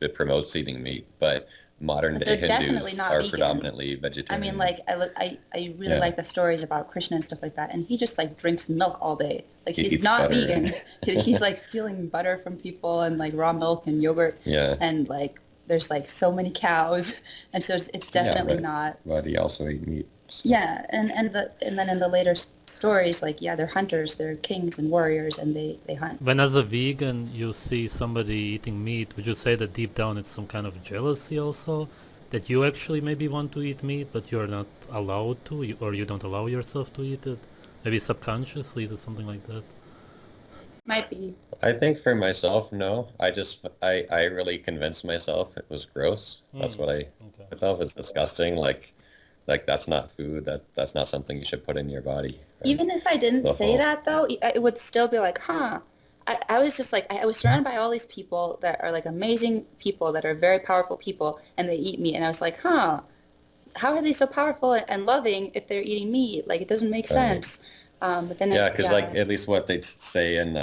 it promotes eating meat, but modern But day they're definitely Hindus not are vegan. predominantly I vegetarian. mean, like, I really like the stories about Krishna and stuff like that. And he just like drinks milk all day. Like He he's eats not butter. vegan. He's like stealing butter from people and like raw milk and yogurt. Yeah. And like there's like so many cows. And so it's definitely not. But he also ate meat. So. Yeah. And then in the later stories, like, yeah, they're hunters, they're kings and warriors, and they hunt. When as a vegan you see somebody eating meat, would you say that deep down it's some kind of jealousy also? That you actually maybe want to eat meat, but you're not allowed to, or you don't allow yourself to eat it? Maybe subconsciously, is it something like that? Might be. I think for myself, no. I really convinced myself it was gross. That's what I myself is disgusting. Like that's not food. That's not something you should put in your body. Right? Even if I didn't The say whole- that though, it would still be like, huh. I was just like, I was surrounded by all these people that are like amazing people that are very powerful people, and they eat meat, and I was like, huh, how are they so powerful and loving if they're eating meat? Like, it doesn't make sense. But then because like at least what they say in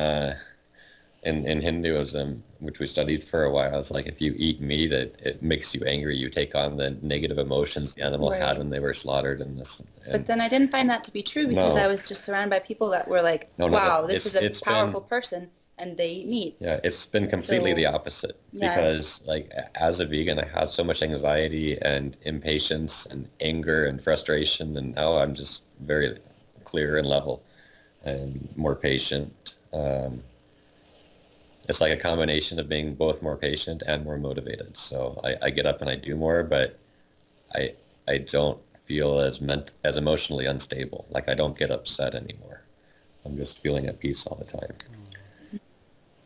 Hinduism, which we studied for a while, it's like if you eat meat, it makes you angry. You take on the negative emotions the animal had when they were slaughtered and this. But then I didn't find that to be true because I was just surrounded by people that were like, wow, this is a powerful person, and they eat meat. Yeah, it's been completely the opposite because like as a vegan, I had so much anxiety and impatience and anger and frustration, and now I'm just very clear and level and more patient. It's like a combination of being both more patient and more motivated. So I get up and I do more, but I don't feel as emotionally unstable. Like I don't get upset anymore. I'm just feeling at peace all the time.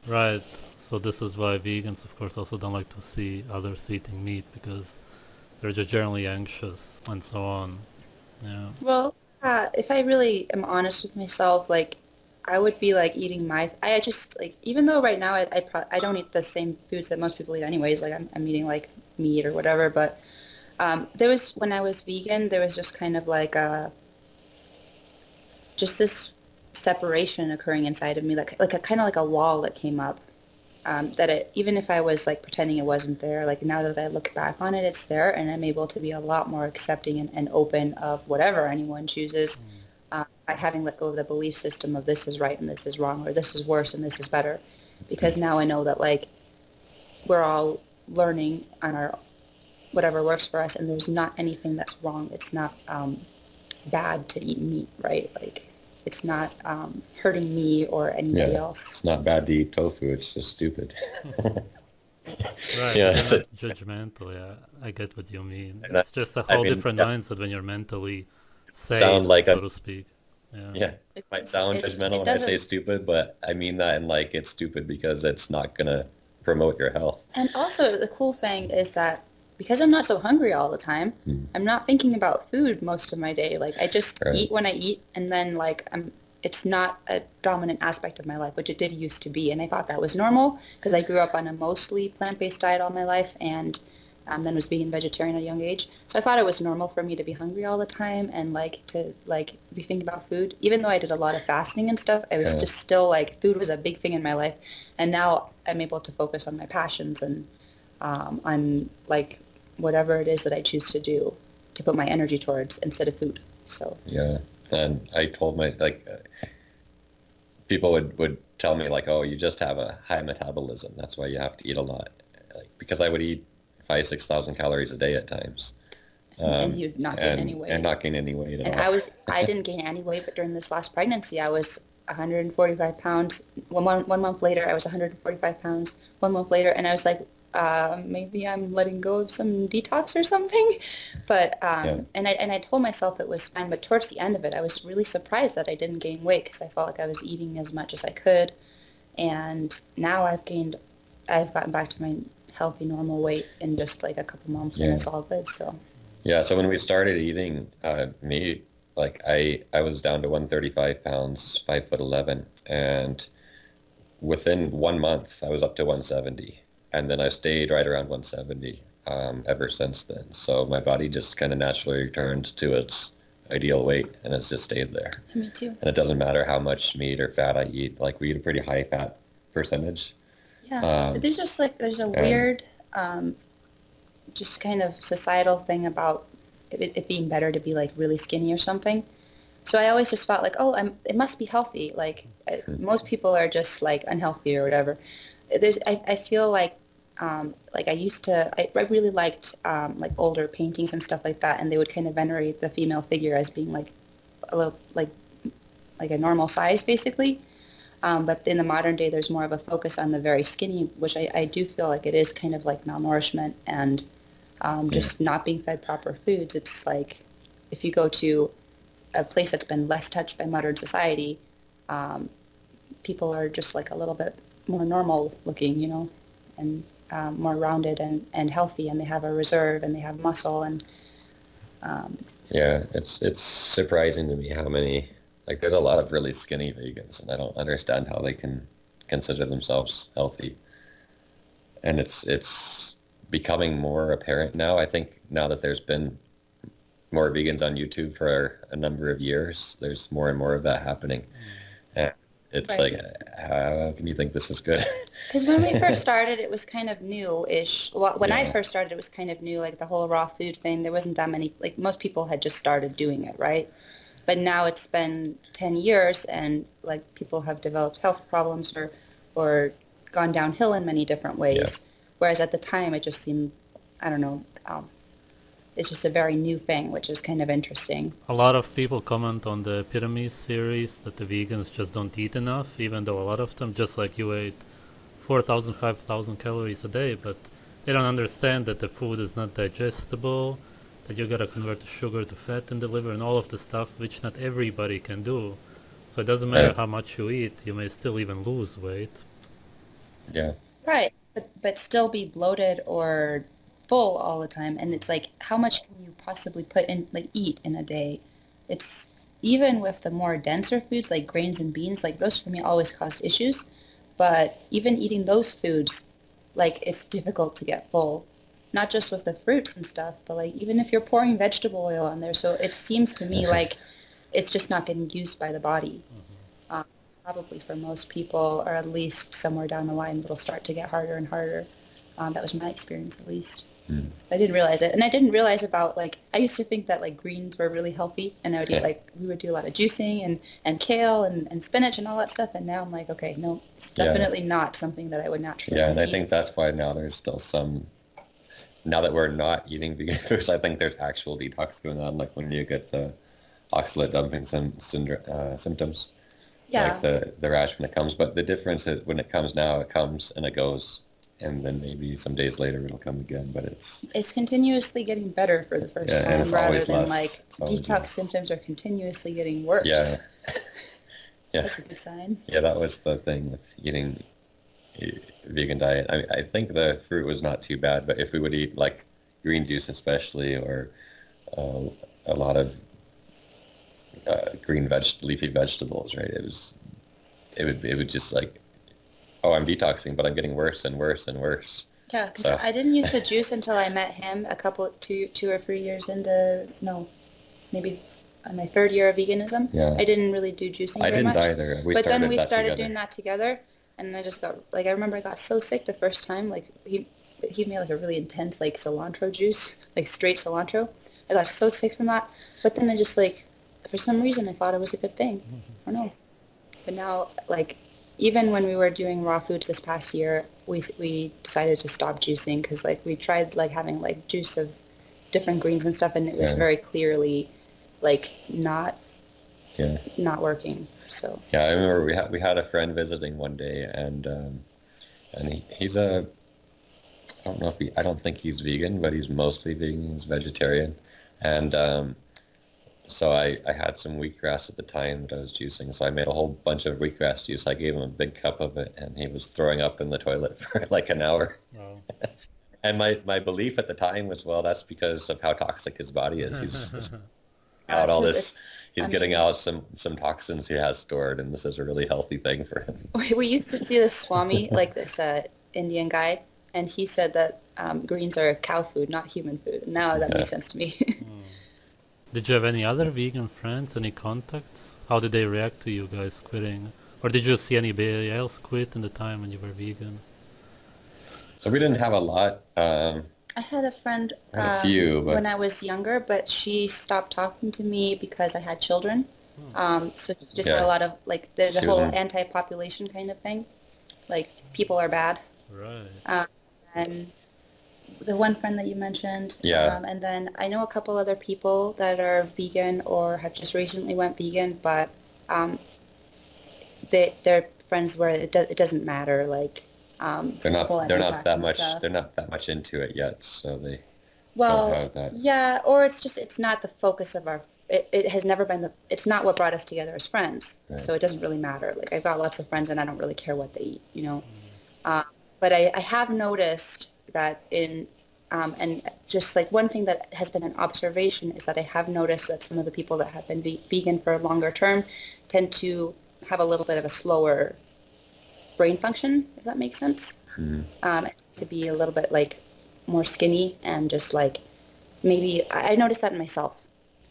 Right. So this is why vegans, of course, also don't like to see others eating meat, because they're just generally anxious and so on. Yeah. Well, if I really am honest with myself, like, I would be like eating I just like, even though right now I don't eat the same foods that most people eat anyways, like I'm eating like meat or whatever, but there was, when I was vegan, there was just kind of like just this separation occurring inside of me, like a kind of like a wall that came up, that even if I was like pretending it wasn't there, like now that I look back on it, it's there, and I'm able to be a lot more accepting and open of whatever anyone chooses. By having let go of the belief system of this is right and this is wrong, or this is worse and this is better, because now I know that like we're all learning on our whatever works for us, and there's not anything that's wrong. It's not bad to eat meat, right? Like it's not hurting me or anybody else. It's not bad to eat tofu. It's just stupid. Right. Yeah, You're not judgmental. Yeah, I get what you mean. It's just a whole different mindset when you're mentally sane, like so to speak. Yeah, it might sound judgmental when I say stupid, but I mean that in like it's stupid because it's not gonna promote your health. And also the cool thing is that because I'm not so hungry all the time, I'm not thinking about food most of my day. Like I just eat when I eat, and then like it's not a dominant aspect of my life, which it did used to be. And I thought that was normal because I grew up on a mostly plant-based diet all my life, and then was vegan vegetarian at a young age. So I thought it was normal for me to be hungry all the time and like to like be thinking about food. Even though I did a lot of fasting and stuff, I was just still like, food was a big thing in my life. And now I'm able to focus on my passions and on like whatever it is that I choose to do to put my energy towards instead of food. So yeah, and I told people would tell me like, oh, you just have a high metabolism. That's why you have to eat a lot. Like, because I would eat 5,000-6,000 calories a day at times. And you'd not gain any weight. And not gain any weight at all. And I didn't gain any weight, but during this last pregnancy, I was 145 pounds. One month later, I was 145 pounds. 1 month later, and I was like, maybe I'm letting go of some detox or something. But Yeah. and I told myself it was fine, but towards the end of it, I was really surprised that I didn't gain weight because I felt like I was eating as much as I could. And now I've gotten back to my healthy, normal weight in just like a couple months, and Yeah. it's all good. So Yeah. So when we started eating meat, like I was down to 135 pounds, 5'11", and within 1 month I was up to 170, and then I stayed right around 170 ever since then. So my body just kind of naturally returned to its ideal weight, and it's just stayed there. me too. And it doesn't matter how much meat or fat I eat. Like we eat a pretty high fat percentage. Yeah, but Um, there's a and weird, just kind of societal thing about it being better to be like really skinny or something. So I always just felt like, oh, it must be healthy. Like most people are just like unhealthy or whatever. I feel like I used to, I really liked like older paintings and stuff like that, and they would kind of venerate the female figure as being like a little like a normal size basically. But in the modern day, there's more of a focus on the very skinny, which I do feel like it is kind of like malnourishment and yeah, just not being fed proper foods. It's like if you go to a place that's been less touched by modern society, um, people are just like a little bit more normal looking, you know, and more rounded and healthy, and they have a reserve and they have muscle and um, yeah, it's surprising to me how many, like there's a lot of really skinny vegans, and I don't understand how they can consider themselves healthy. And it's becoming more apparent now. I think now that there's been more vegans on YouTube for a number of years, there's more and more of that happening. And it's right. like, how can you think this is good? Because when we first started, it was kind of new-ish. Well, when I Yeah, first started, it was kind of new, like the whole raw food thing. There wasn't that many, like most people had just started doing it, right? But now it's been 10 years and like people have developed health problems or gone downhill in many different yeah, ways. Whereas at the time, it just seemed, I don't know, it's just a very new thing, which is kind of interesting. A lot of people comment on the pyramid series that the vegans just don't eat enough, even though a lot of them, just like you, ate 4,000, 5,000 calories a day, but they don't understand that the food is not digestible, that you gotta convert the sugar to fat in the liver and all of the stuff which not everybody can do. So it doesn't matter yeah, how much you eat, you may still even lose weight. yeah, Right. But still be bloated or full all the time. And it's like, how much can you possibly put in, like eat in a day? It's even with the more denser foods like grains and beans, like those for me always caused issues. But even eating those foods, like it's difficult to get full. Not just with the fruits and stuff, but like even if you're pouring vegetable oil on there. So it seems to me like it's just not getting used by the body. Um, Probably for most people, or at least somewhere down the line, it'll start to get harder and harder. That was my experience, at least. mm, I didn't realize it, and I didn't realize about like I used to think that like greens were really healthy, and I would eat like we would do a lot of juicing and kale and spinach and all that stuff, and now I'm like, okay, no, it's yeah, definitely not something that I would naturally yeah. want And to I eat. think that's why now there's still some, now that we're not eating vegan foods, I think there's actual detox going on, like when you get the oxalate dumping symptoms, like Yeah, the rash when it comes. But the difference is when it comes now, it comes and it goes, and then maybe some days later it'll come again. But it's continuously getting better for the first yeah, and time, it's rather always than less. like It's always detox less. symptoms are continuously getting Yeah, worse. yeah, That's a good sign. yeah. That was the thing with eating vegan diet. I think the fruit was not too bad, but if we would eat like green juice especially, or uh, a lot of leafy vegetables, right? It would just like, oh, I'm detoxing, but I'm getting worse and worse and worse. Yeah, because So I didn't use the juice until I met him a couple, two or 3 years into, no, maybe my third year of veganism. yeah, I didn't really do juicing I very didn't much. either. We But then started we that started together. doing that together, and I just got, like, I remember I got so sick the first time. Like, he made like a really intense, like, cilantro juice, like straight cilantro. I got so sick from that. But then I just, like, for some reason, I thought it was a good thing. I don't know. But now, like, even when we were doing raw foods this past year, we decided to stop juicing because, like, we tried, like, having, like, juice of different greens and stuff, and it was Yeah, very clearly, like, yeah, not working. So, yeah. I remember we had a friend visiting one day, and he's a I don't think he's vegan, but he's mostly vegan. He's vegetarian. And so I had some wheatgrass at the time that I was juicing. So I made a whole bunch of wheatgrass juice. I gave him a big cup of it, and he was throwing up in the toilet for like an hour. Wow. And my belief at the time was, well, that's because of how toxic his body is. He's out all So this. He's I getting mean, out some toxins he has stored, and this is a really healthy thing for him. we used to see this Swami, like this Indian guy, and he said that greens are cow food, not human food. Now that Yeah. makes sense to me. Did you have any other vegan friends, any contacts? How did they react to you guys quitting? Or did you see anybody else quit in the time when you were vegan? So we didn't have a lot. I had a friend I had a few, when but I was younger, but she stopped talking to me because I had children. So she just had a yeah, lot of like the she was whole in. anti-population kind of thing, like people are bad. Right. And the one friend that you mentioned, Yeah, and then I know a couple other people that are vegan or have just recently went vegan, but um, they're friends where it doesn't matter, like they're some whole not that anti-vaccine much stuff. into it yet, so they don't Well, have that. yeah, or it's not the focus of our, it has never been it's not what brought us together as friends. Right. So it doesn't really matter. Like I've got lots of friends and I don't really care what they eat, you know. But I have noticed that and just like one thing that has been an observation is that I have noticed that some of the people that have been vegan for a longer term tend to have a little bit of a slower brain function, if that makes sense. Mhm. To be a little bit like more skinny and just like maybe I noticed that in myself.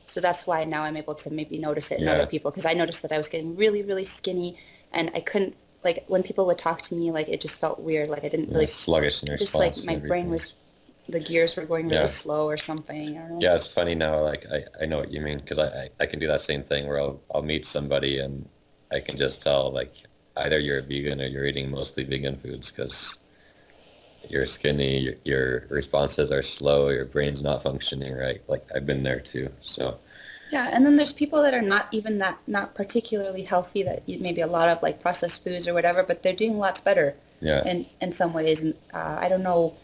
So that's why now I'm able to maybe notice it in other Yeah, people because I noticed that I was getting really, really skinny and I couldn't like when people would talk to me like it just felt weird. Like I didn't you're really sluggish in just like response and my brain everything. was the gears were going really Yeah, slow or something. I don't know. yeah. It's funny now. Like I know what you mean because I can do that same thing where I'll meet somebody and I can just tell like either you're a vegan or you're eating mostly vegan foods because you're skinny, your responses are slow, your brain's not functioning right. Like I've been there too. So Yeah, and then there's people that are not even that not particularly healthy that eat maybe a lot of like processed foods or whatever, but they're doing lots better yeah, in some ways. And I don't know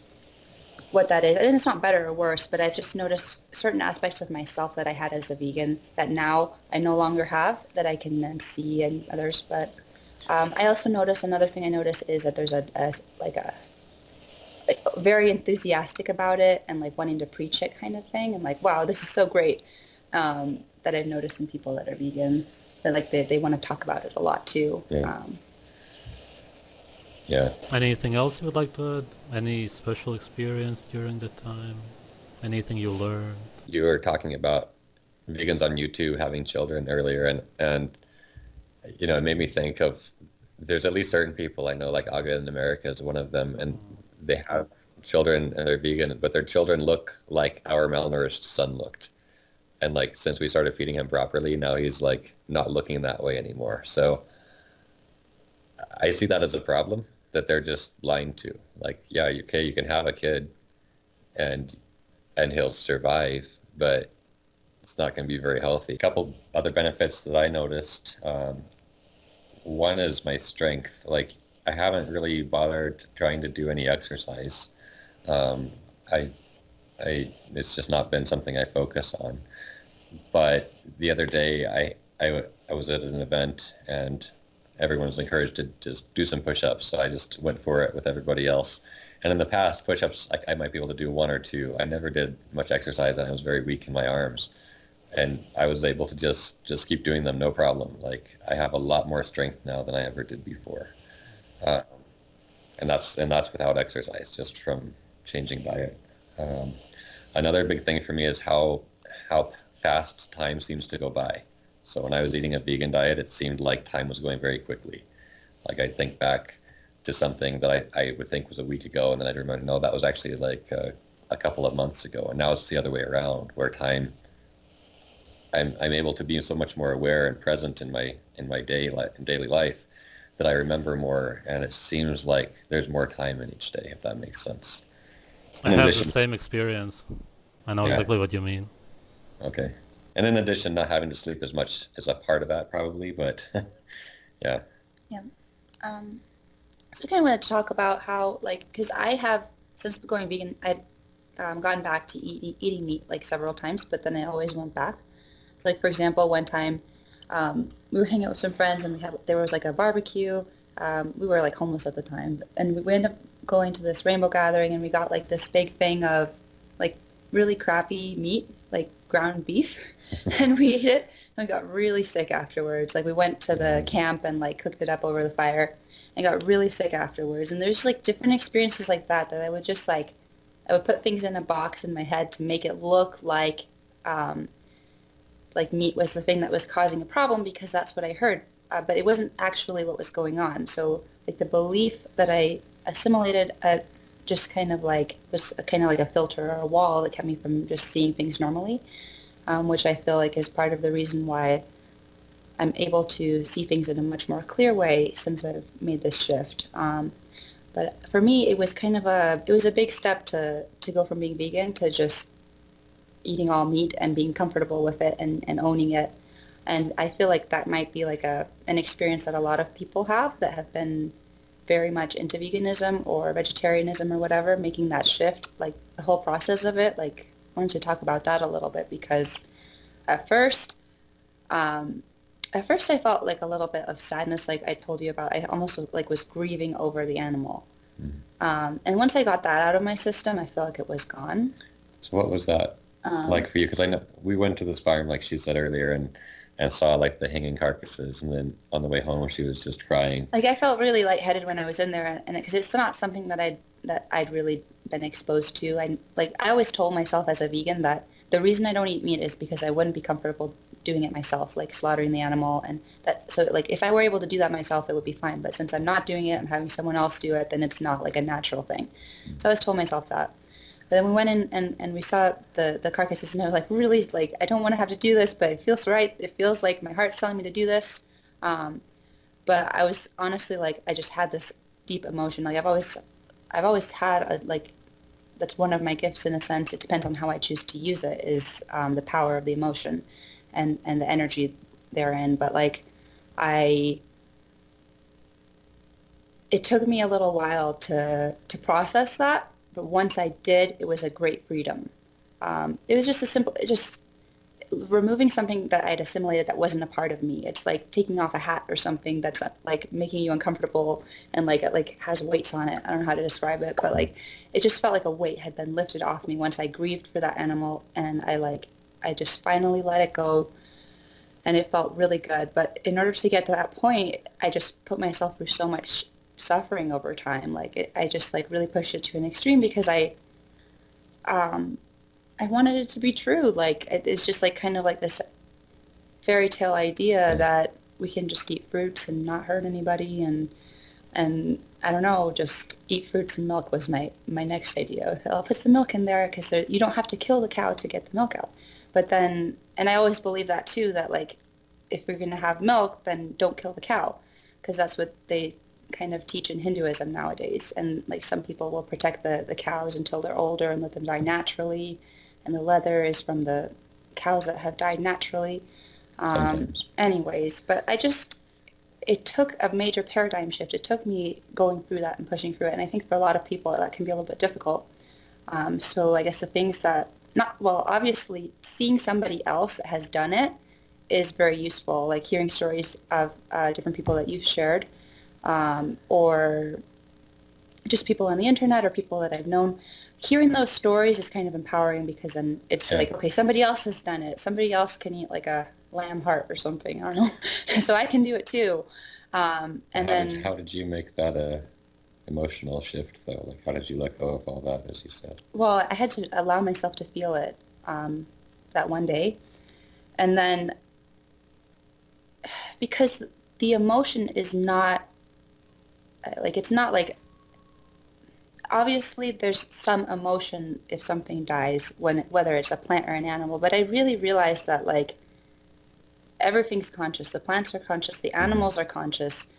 what that is. And it's not better or worse, but I've just noticed certain aspects of myself that I had as a vegan that now I no longer have that I can then see in others. But I also notice another thing I notice is that there's a like a like very enthusiastic about it and like wanting to preach it kind of thing and like wow this is so great that I've noticed in people that are vegan that like they want to talk about it a lot too. yeah, yeah. Anything else you would like to add? Any special experience during the time? Anything you learned? You were talking about vegans on YouTube having children earlier, and you know, it made me think of there's at least certain people I know, like Aga in America is one of them, and they have children and they're vegan, but their children look like our malnourished son looked. And like since we started feeding him properly, now he's like not looking that way anymore. So I see that as a problem that they're just blind to. Like, yeah, okay, you can have a kid and he'll survive, but it's not going to be very healthy. A couple other benefits that I noticed. One is my strength. Like, I haven't really bothered trying to do any exercise. Um, I, it's just not been something I focus on. But the other day, I was at an event and everyone was encouraged to just do some push-ups. So I just went for it with everybody else. And in the past, push-ups, I might be able to do one or two. I never did much exercise and I was very weak in my arms. And I was able to just keep doing them, no problem. Like I have a lot more strength now than I ever did before. Uh, and that's without exercise, just from changing diet. Um, Another big thing for me is how fast time seems to go by. So when I was eating a vegan diet, it seemed like time was going very quickly. Like I'd think back to something that I would think was a week ago, and then I'd remember, no, that was actually like a couple of months ago. And now it's the other way around, where time I'm able to be so much more aware and present in my daily life that I remember more, and it seems like there's more time in each day, if that makes sense. I In have the addition, same experience. I know yeah, exactly what you mean. okay. And in addition, not having to sleep as much is a part of that probably, but Yeah. So I kind of want to talk about how, like, because I have since going vegan, I'd gone back to eating meat like several times, but then I always went back. So like for example, one time we were hanging out with some friends and there was like a barbecue. We were like homeless at the time, and we ended up going to this rainbow gathering, and we got like this big thing of like really crappy meat, like ground beef, and we ate it and we got really sick afterwards. Like we went to the camp and like cooked it up over the fire and got really sick afterwards. And there's like different experiences like that I would just I would put things in a box in my head to make it look like meat was the thing that was causing a problem because that's what I heard. But it wasn't actually what was going on. So like the belief that I assimilated just kind of like was kind of like a filter or a wall that kept me from just seeing things normally, which I feel like is part of the reason why I'm able to see things in a much more clear way since I've made this shift. But for me, it was it was a big step to go from being vegan to just eating all meat and being comfortable with it and owning it. And I feel like that might be like an experience that a lot of people have that have been very much into veganism or vegetarianism or whatever, making that shift, like the whole process of it. Like, I wanted to talk about that a little bit because at first, I felt like a little bit of sadness, like I told you about. I almost like was grieving over the animal. And once I got that out of my system, I feel like it was gone. So what was that like for you? Because I know we went to this farm, like she said earlier, and saw like the hanging carcasses, and then on the way home she was just crying. Like I felt really lightheaded when I was in there, and because it's not something that I'd really been exposed to. I always told myself as a vegan that the reason I don't eat meat is because I wouldn't be comfortable doing it myself, like slaughtering the animal, and that. So like if I were able to do that myself, it would be fine. But since I'm not doing it, I'm having someone else do it, then it's not like a natural thing. So I always told myself that. But then we went in and we saw the carcasses, and I was like, really, like, I don't want to have to do this, but it feels right. It feels like my heart's telling me to do this. But I was honestly like, I just had this deep emotion. Like I've always had that's one of my gifts in a sense. It depends on how I choose to use it, is the power of the emotion and the energy therein. But like it took me a little while to process that. But once I did, it was a great freedom. It was just removing something that I'd assimilated that wasn't a part of me. It's like taking off a hat or something that's like making you uncomfortable and like it like has weights on it. I don't know how to describe it, but like it just felt like a weight had been lifted off me once I grieved for that animal, and I just finally let it go, and it felt really good. But in order to get to that point, I just put myself through so much suffering over time. Like I just like really pushed it to an extreme because I wanted it to be true. Like it's just like kind of like this fairy tale idea that we can just eat fruits and not hurt anybody, and I don't know, just eat fruits and milk was my next idea. I'll put some milk in there because you don't have to kill the cow to get the milk out. But then, and I always believe that too, that like if you're going to have milk, then don't kill the cow, because that's what they kind of teach in Hinduism nowadays. And like some people will protect the cows until they're older and let them die naturally, and the leather is from the cows that have died naturally. Anyways, but it took a major paradigm shift. It took me going through that and pushing through it, and I think for a lot of people that can be a little bit difficult. So I guess the things that obviously seeing somebody else that has done it is very useful, like hearing stories of different people that you've shared, or just people on the internet or people that I've known. Hearing those stories is kind of empowering, because then it's like, okay, somebody else has done it. Somebody else can eat like a lamb heart or something. I don't know. So I can do it too. How did you make that emotional shift though? Like how did you let go of all that, as you said? Well, I had to allow myself to feel it that one day. And then because the emotion is not it's not like, obviously there's some emotion if something dies, whether it's a plant or an animal, but I really realized that like everything's conscious. The plants are conscious, the animals are conscious,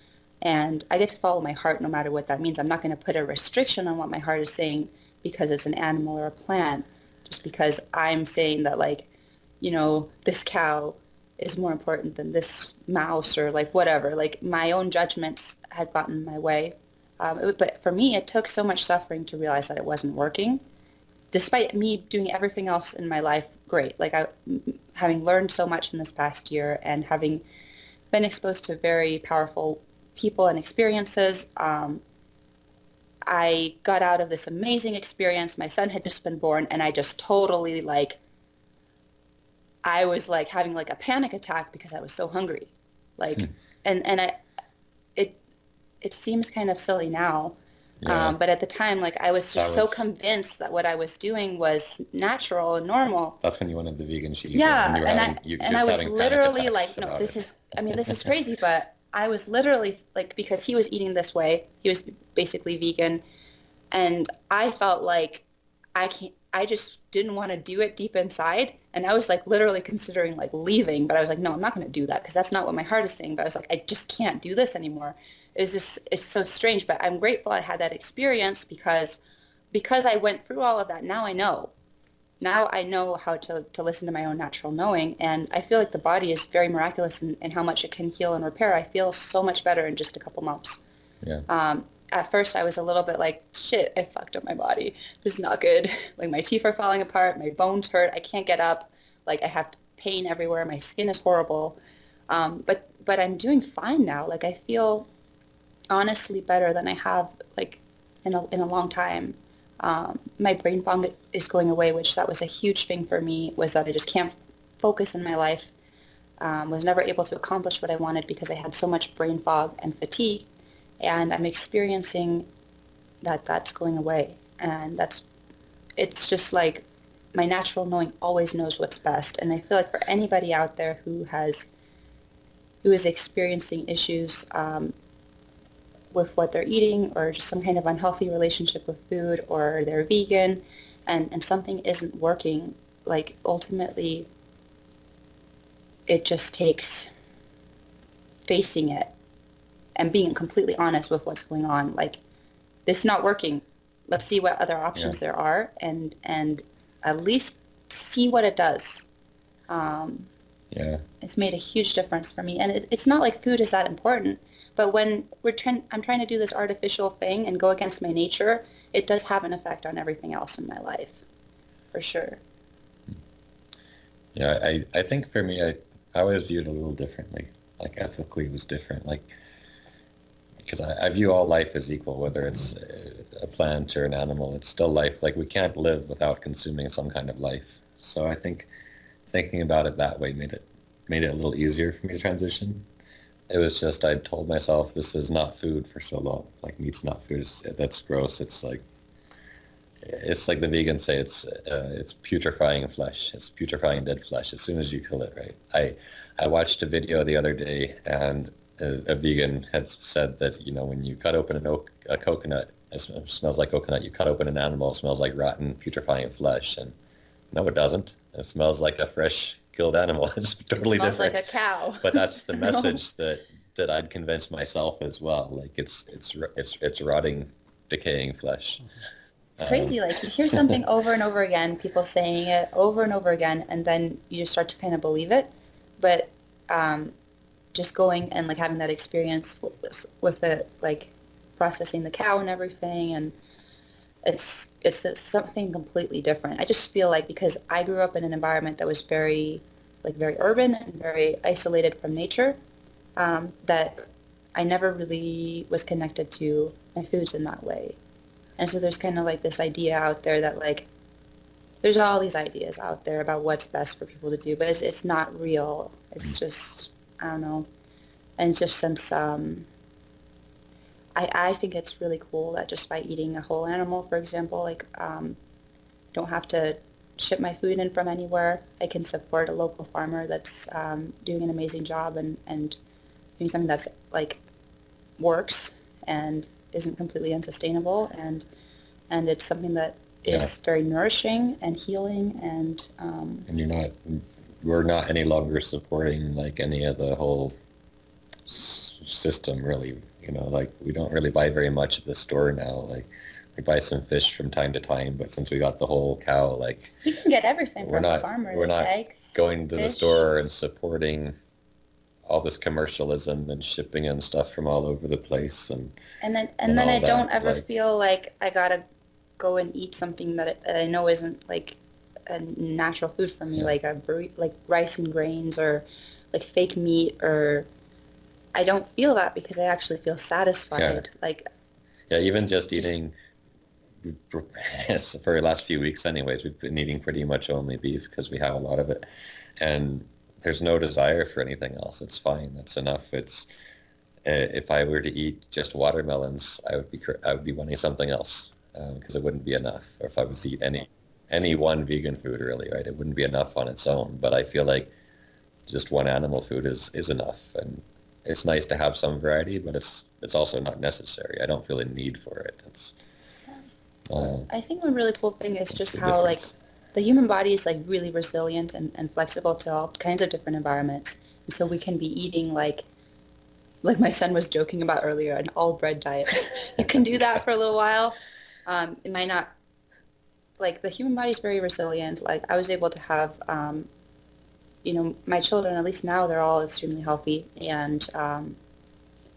and I get to follow my heart no matter what that means. I'm not going to put a restriction on what my heart is saying because it's an animal or a plant, just because I'm saying that like, this cow is more important than this mouse or like whatever. Like my own judgments had gotten in my way. But for me, it took so much suffering to realize that it wasn't working, despite me doing everything else in my life great. Like having learned so much in this past year and having been exposed to very powerful people and experiences. I got out of this amazing experience. My son had just been born, and I just totally I was like having like a panic attack because I was so hungry. Like, and it seems kind of silly now. Yeah. But at the time, like I was just so convinced that what I was doing was natural and normal. That's when you wanted the vegan cheese. Yeah, and you were and I was literally like, no, this this is crazy, but I was literally like, because he was eating this way, he was basically vegan, and I felt like I just didn't want to do it deep inside, and I was like literally considering like leaving, but I was like, no, I'm not going to do that because that's not what my heart is saying. But I was like, I just can't do this anymore. It's so strange, but I'm grateful I had that experience because I went through all of that. Now I know how to listen to my own natural knowing, and I feel like the body is very miraculous in how much it can heal and repair. I feel so much better in just a couple months. Yeah. At first I was a little bit like, shit, I fucked up my body. This is not good. Like my teeth are falling apart, my bones hurt, I can't get up, like I have pain everywhere, my skin is horrible. But I'm doing fine now. Like I feel honestly better than I have like in a long time. My brain fog is going away, which that was a huge thing for me, was that I just can't focus in my life. Was never able to accomplish what I wanted because I had so much brain fog and fatigue, and I'm experiencing that's going away. And it's just like my natural knowing always knows what's best. And I feel like for anybody out there who is experiencing issues with what they're eating, or just some kind of unhealthy relationship with food, or they're vegan and something isn't working, like ultimately it just takes facing it and being completely honest with what's going on. Like, this is not working. Let's see what other options there are, and at least see what it does. It's made a huge difference for me. And it's not like food is that important, but when I'm trying to do this artificial thing and go against my nature, it does have an effect on everything else in my life, for sure. Yeah, I think for me, I always viewed it a little differently. Like ethically it was different. Like, because I view all life as equal, whether it's a plant or an animal, it's still life. Like, we can't live without consuming some kind of life. So I think thinking about it that way made it a little easier for me to transition. It was just, I told myself, this is not food for so long. Like, meat's not food. That's gross. It's like the vegans say, it's putrefying flesh. It's putrefying dead flesh as soon as you kill it, right? I watched a video the other day, and a vegan had said that, when you cut open a coconut, it smells like coconut. You cut open an animal, it smells like rotten, putrefying flesh. And no, it doesn't. It smells like a fresh killed animal. It's totally different. It smells like a cow. But that's the message that I'd convinced myself as well. Like, it's rotting, decaying flesh. It's crazy. Like, you hear something over and over again, people saying it over and over again, and then you just start to kind of believe it. But just going and like having that experience with the like processing the cow and everything, and it's something completely different. I just feel like because I grew up in an environment that was very urban and very isolated from nature, that I never really was connected to my foods in that way. And so there's kind of like this idea out there that like, there's all these ideas out there about what's best for people to do, but it's not real. It's just, I don't know. And just since, I think it's really cool that just by eating a whole animal, for example, like, don't have to ship my food in from anywhere. I can support a local farmer that's doing an amazing job and doing something that's like works and isn't completely unsustainable, and it's something that is very nourishing and healing, and we're not any longer supporting like any of the whole system, really. Like, we don't really buy very much at the store now. Like, we buy some fish from time to time, but since we got the whole cow, like, you can get everything from the farmer. We're not eggs, going to the store and supporting all this commercialism and shipping and stuff from all over the place, and then all I don't that, ever like, feel like I gotta go and eat something that I know isn't like a natural food for me, yeah, like like rice and grains or like fake meat, or I don't feel that because I actually feel yeah, satisfied. Like yeah. Even just just eating for the last few weeks, anyways, we've been eating pretty much only beef because we have a lot of it, and there's no desire for anything else. It's fine. That's enough. It's if I were to eat just watermelons, I would be wanting something else because it wouldn't be enough. Or if I was to eat any one vegan food, really, right, it wouldn't be enough on its own. But I feel like just one animal food is enough, and it's nice to have some variety, but it's also not necessary. I don't feel a need for it. I think one really cool thing is That's just the how like difference. the human body is like really resilient and flexible to all kinds of different environments. And so we can be eating like my son was joking about earlier, an all bread diet. You can do that for a little while. It might not, like the human body is very resilient. Like I was able to have, my children, at least now, they're all extremely healthy, and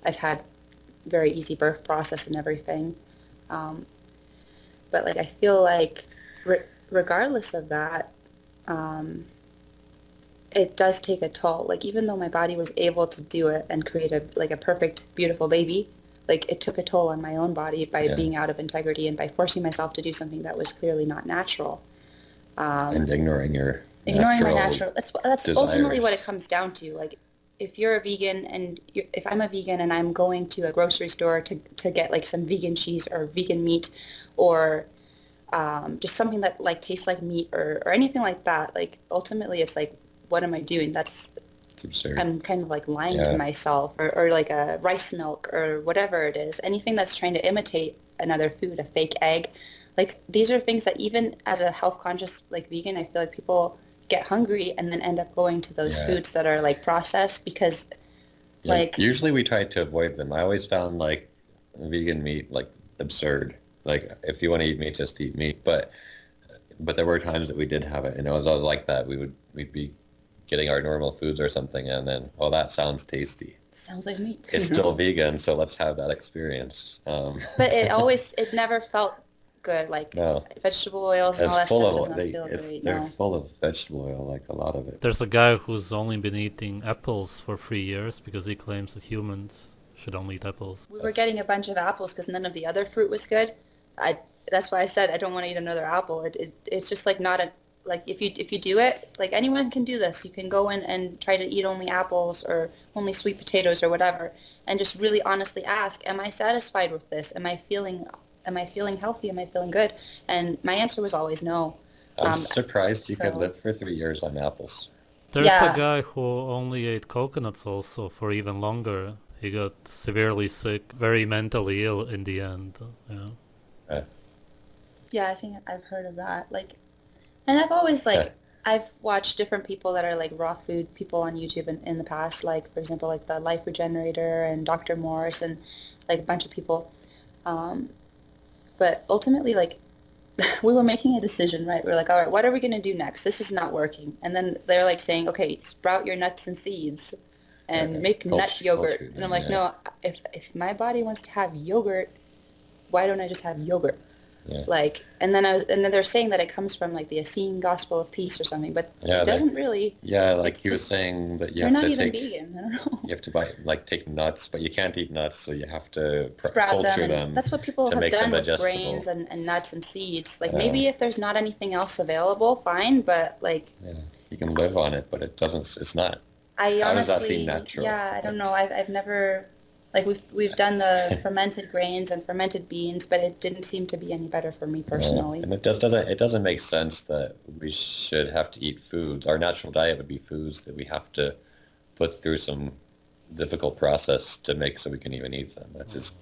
I've had very easy birth process and everything. Um, but like I feel like regardless of that, um, it does take a toll. Like even though my body was able to do it and create a perfect, beautiful baby, like it took a toll on my own body by Yeah, being out of integrity and by forcing myself to do something that was clearly not natural. and Um, ignoring your ignoring my natural natural, that's ultimately what it desires. comes down to. Like if you're a vegan and if I'm a vegan and I'm going to a grocery store to get like some vegan cheese or vegan meat or just something that like tastes like meat or anything like that, like ultimately it's like, what am I doing? It's absurd. I'm kind of like lying to Yeah, myself, or like a rice milk or whatever it is. Anything that's trying to imitate another food, a fake egg. Like these are things that even as a health conscious like vegan, I feel like people get hungry and then end up going to those yeah. foods that are like processed because Yeah, like usually we try to avoid them. I always found like vegan meat like absurd. Like if you want to eat meat, just eat meat. But there were times that we did have it, and it was always like that. We'd be getting our normal foods or something, and then, oh, that sounds tasty. sounds like meat. It's still vegan, so let's have that experience. But it never felt good. Like No, vegetable oils and all it's that full stuff of does not feel great. they're No. full of vegetable oil, like a lot of it. There's a guy who's only been eating apples for 3 years because he claims that humans should only eat apples. We were That's getting a bunch of apples because none of the other fruit was good. I That's why I said I don't want to eat another apple. It's just like not a like if you do it, like anyone can do this. You can go in and try to eat only apples or only sweet potatoes or whatever, and just really honestly ask, am I satisfied with this? Am I feeling healthy? Am I feeling good? And my answer was always no. I'm Um, surprised you could so live for 3 years on apples. There's a yeah, guy who only ate coconuts also for even longer. He got severely sick, very mentally ill in the end. Yeah. Uh, yeah, I think I've heard of that. Like, and I've always like I've watched different people that are like raw food people on YouTube in the past, like for example, like the Life Regenerator and Dr. Morris and like a bunch of people. Um, but ultimately, like we were making a decision, right? We are like, all right, what are we going to do next? This is not working. And then they're like saying, okay, sprout your nuts and seeds and make nut yogurt. culture And I'm them, like, yeah, no, if my body wants to have yogurt, why don't I just have yogurt? yeah, Like, and then they're saying that it comes from like the Essene Gospel of Peace or something, but yeah. it doesn't really. Yeah, like It's he was just saying that they're not even vegan. I don't you know. have to buy like take nuts, but you can't eat nuts, so you have to Sprout them, culture and them that's what people to have make them done with grains digestible. and nuts and seeds. Like Uh, maybe if there's not anything else available, fine, but like yeah, you can live on it, but it doesn't. It's not. I How does that seem honestly, natural? yeah, I don't Like, know. I've never like we've done the fermented grains and fermented beans, but it didn't seem to be any better for me personally. and it doesn't make sense that we should have to eat foods. Our natural diet would be foods that we have to put through some difficult process to make so we can even eat them. That's just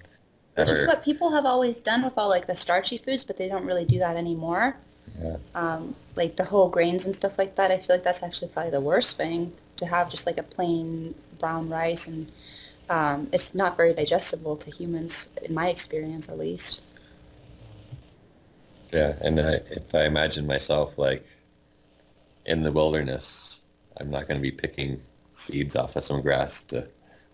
Which is never. what people have always done with all like the starchy foods, but they don't really do that anymore. Yeah, Like the whole grains and stuff like that. I feel like that's actually probably the worst thing to have just like a plain brown rice, and it's not very digestible to humans, in my experience at least. yeah. And if I imagine myself like in the wilderness, I'm not going to be picking seeds off of some grass to,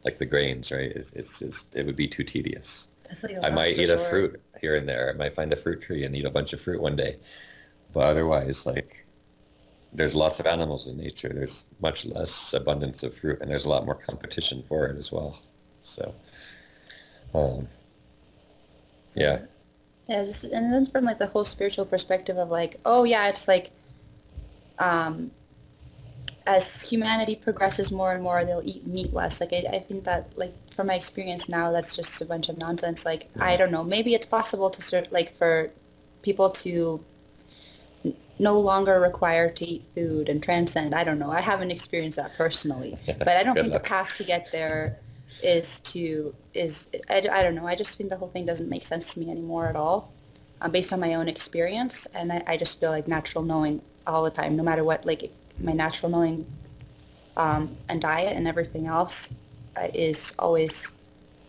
like the grains, right? It's just, it would be too tedious. That's like a I might last eat a resort. fruit here and there. I might find a fruit tree and eat a bunch of fruit one day. But otherwise, like, there's lots of animals in nature. There's much less abundance of fruit, and there's a lot more competition for it as well. So, um, yeah, Yeah, just and then from like the whole spiritual perspective of like, oh yeah, it's like um, as humanity progresses more and more, they'll eat meat less. Like I think that like from my experience now, that's just a bunch of nonsense. Like I don't know, maybe it's possible to sort like for people to no longer required to eat food and transcend. I don't know. I haven't experienced that personally, but I don't good think luck. the path to get there I don't know. I just think the whole thing doesn't make sense to me anymore at all, based on my own experience. And I just feel like natural knowing all the time, no matter what, like my natural knowing and diet and everything else is always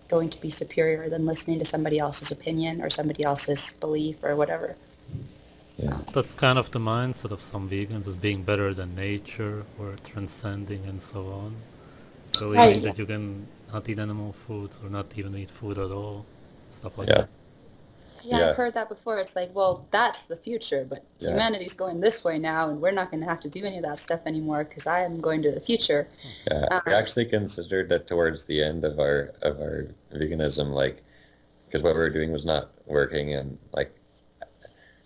going to be superior than listening to somebody else's opinion or somebody else's belief or whatever. Yeah. That's kind of the mindset of some vegans, as being better than nature or transcending and so on. Believing Right. that you can not eat animal foods or not even eat food at all. Stuff like Yeah. that. Yeah, Yeah. I've heard that before. It's like, well, that's the future, but Yeah. humanity's going this way now, and we're not going to have to do any of that stuff anymore because I am going to the future. Yeah, we actually considered that towards the end of our veganism, like, because what we were doing was not working, and like,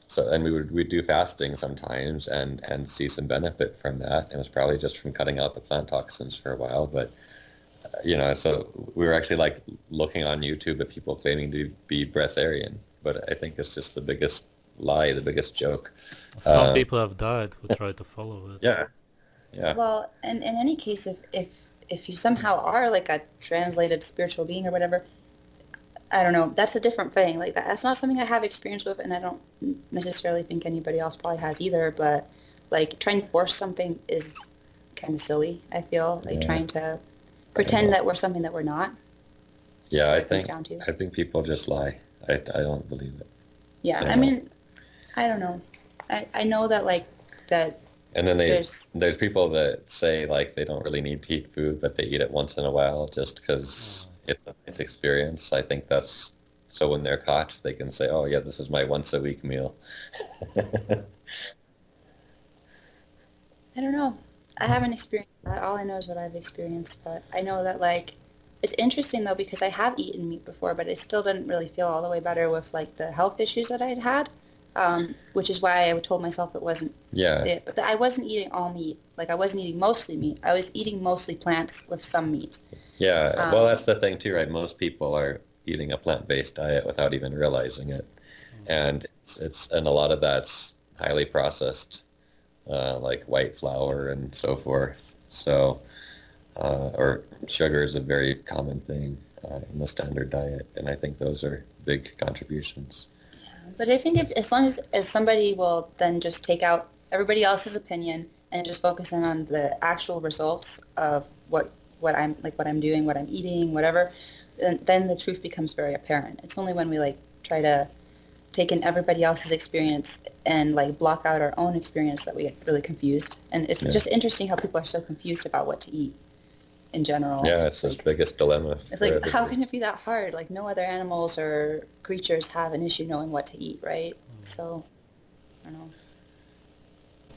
so, and we'd do fasting sometimes and see some benefit from that. It was probably just from cutting out the plant toxins for a while, but so we were actually like looking on YouTube at people claiming to be breatharian, but I think it's just the biggest lie, the biggest joke. Some people have died who tried to follow it. Yeah, yeah, Well, in any case, if you somehow are like a translated spiritual being or whatever, I don't know, that's a different thing. Like that's not something I have experience with, and I don't necessarily think anybody else probably has either. But like trying to force something is kind of silly. I feel like Yeah. trying to pretend that we're something that we're not. yeah. That's what I it comes think down to. I think people just lie. I don't believe it. Yeah, Yeah. I mean, I don't know. I know that like that And then there's there's people that say like they don't really need to eat food, but they eat it once in a while just because it's a nice experience. I think that's so when they're caught, they can say, "Oh yeah, this is my once a week meal." I don't know. I haven't experienced that. All I know is what I've experienced, but I know that like it's interesting though because I have eaten meat before, but it still didn't really feel all the way better with like the health issues that I'd had, which is why I told myself it wasn't Yeah, it. But I wasn't eating all meat. Like I wasn't eating mostly meat. I was eating mostly plants with some meat. yeah. Well, that's the thing too, right? Most people are eating a plant-based diet without even realizing it, and and a lot of that's highly processed, like white flour and so forth. So, or sugar is a very common thing in the standard diet, and I think those are big contributions. But I think if as long as somebody will then just take out everybody else's opinion and just focus in on the actual results of what I'm doing, what I'm eating, whatever, then the truth becomes very apparent. It's only when we like try to take in everybody else's experience and like block out our own experience that we get really confused. And it's Yeah. just interesting how people are so confused about what to eat in general. Yeah, it's this Like, biggest dilemma. it's for like, how everybody. can it be that hard? Like, no other animals or creatures have an issue knowing what to eat, right? So, I don't know.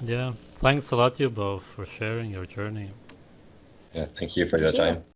Yeah. Thanks a lot, you both, for sharing your journey. Yeah, thank you for Thank your you. time.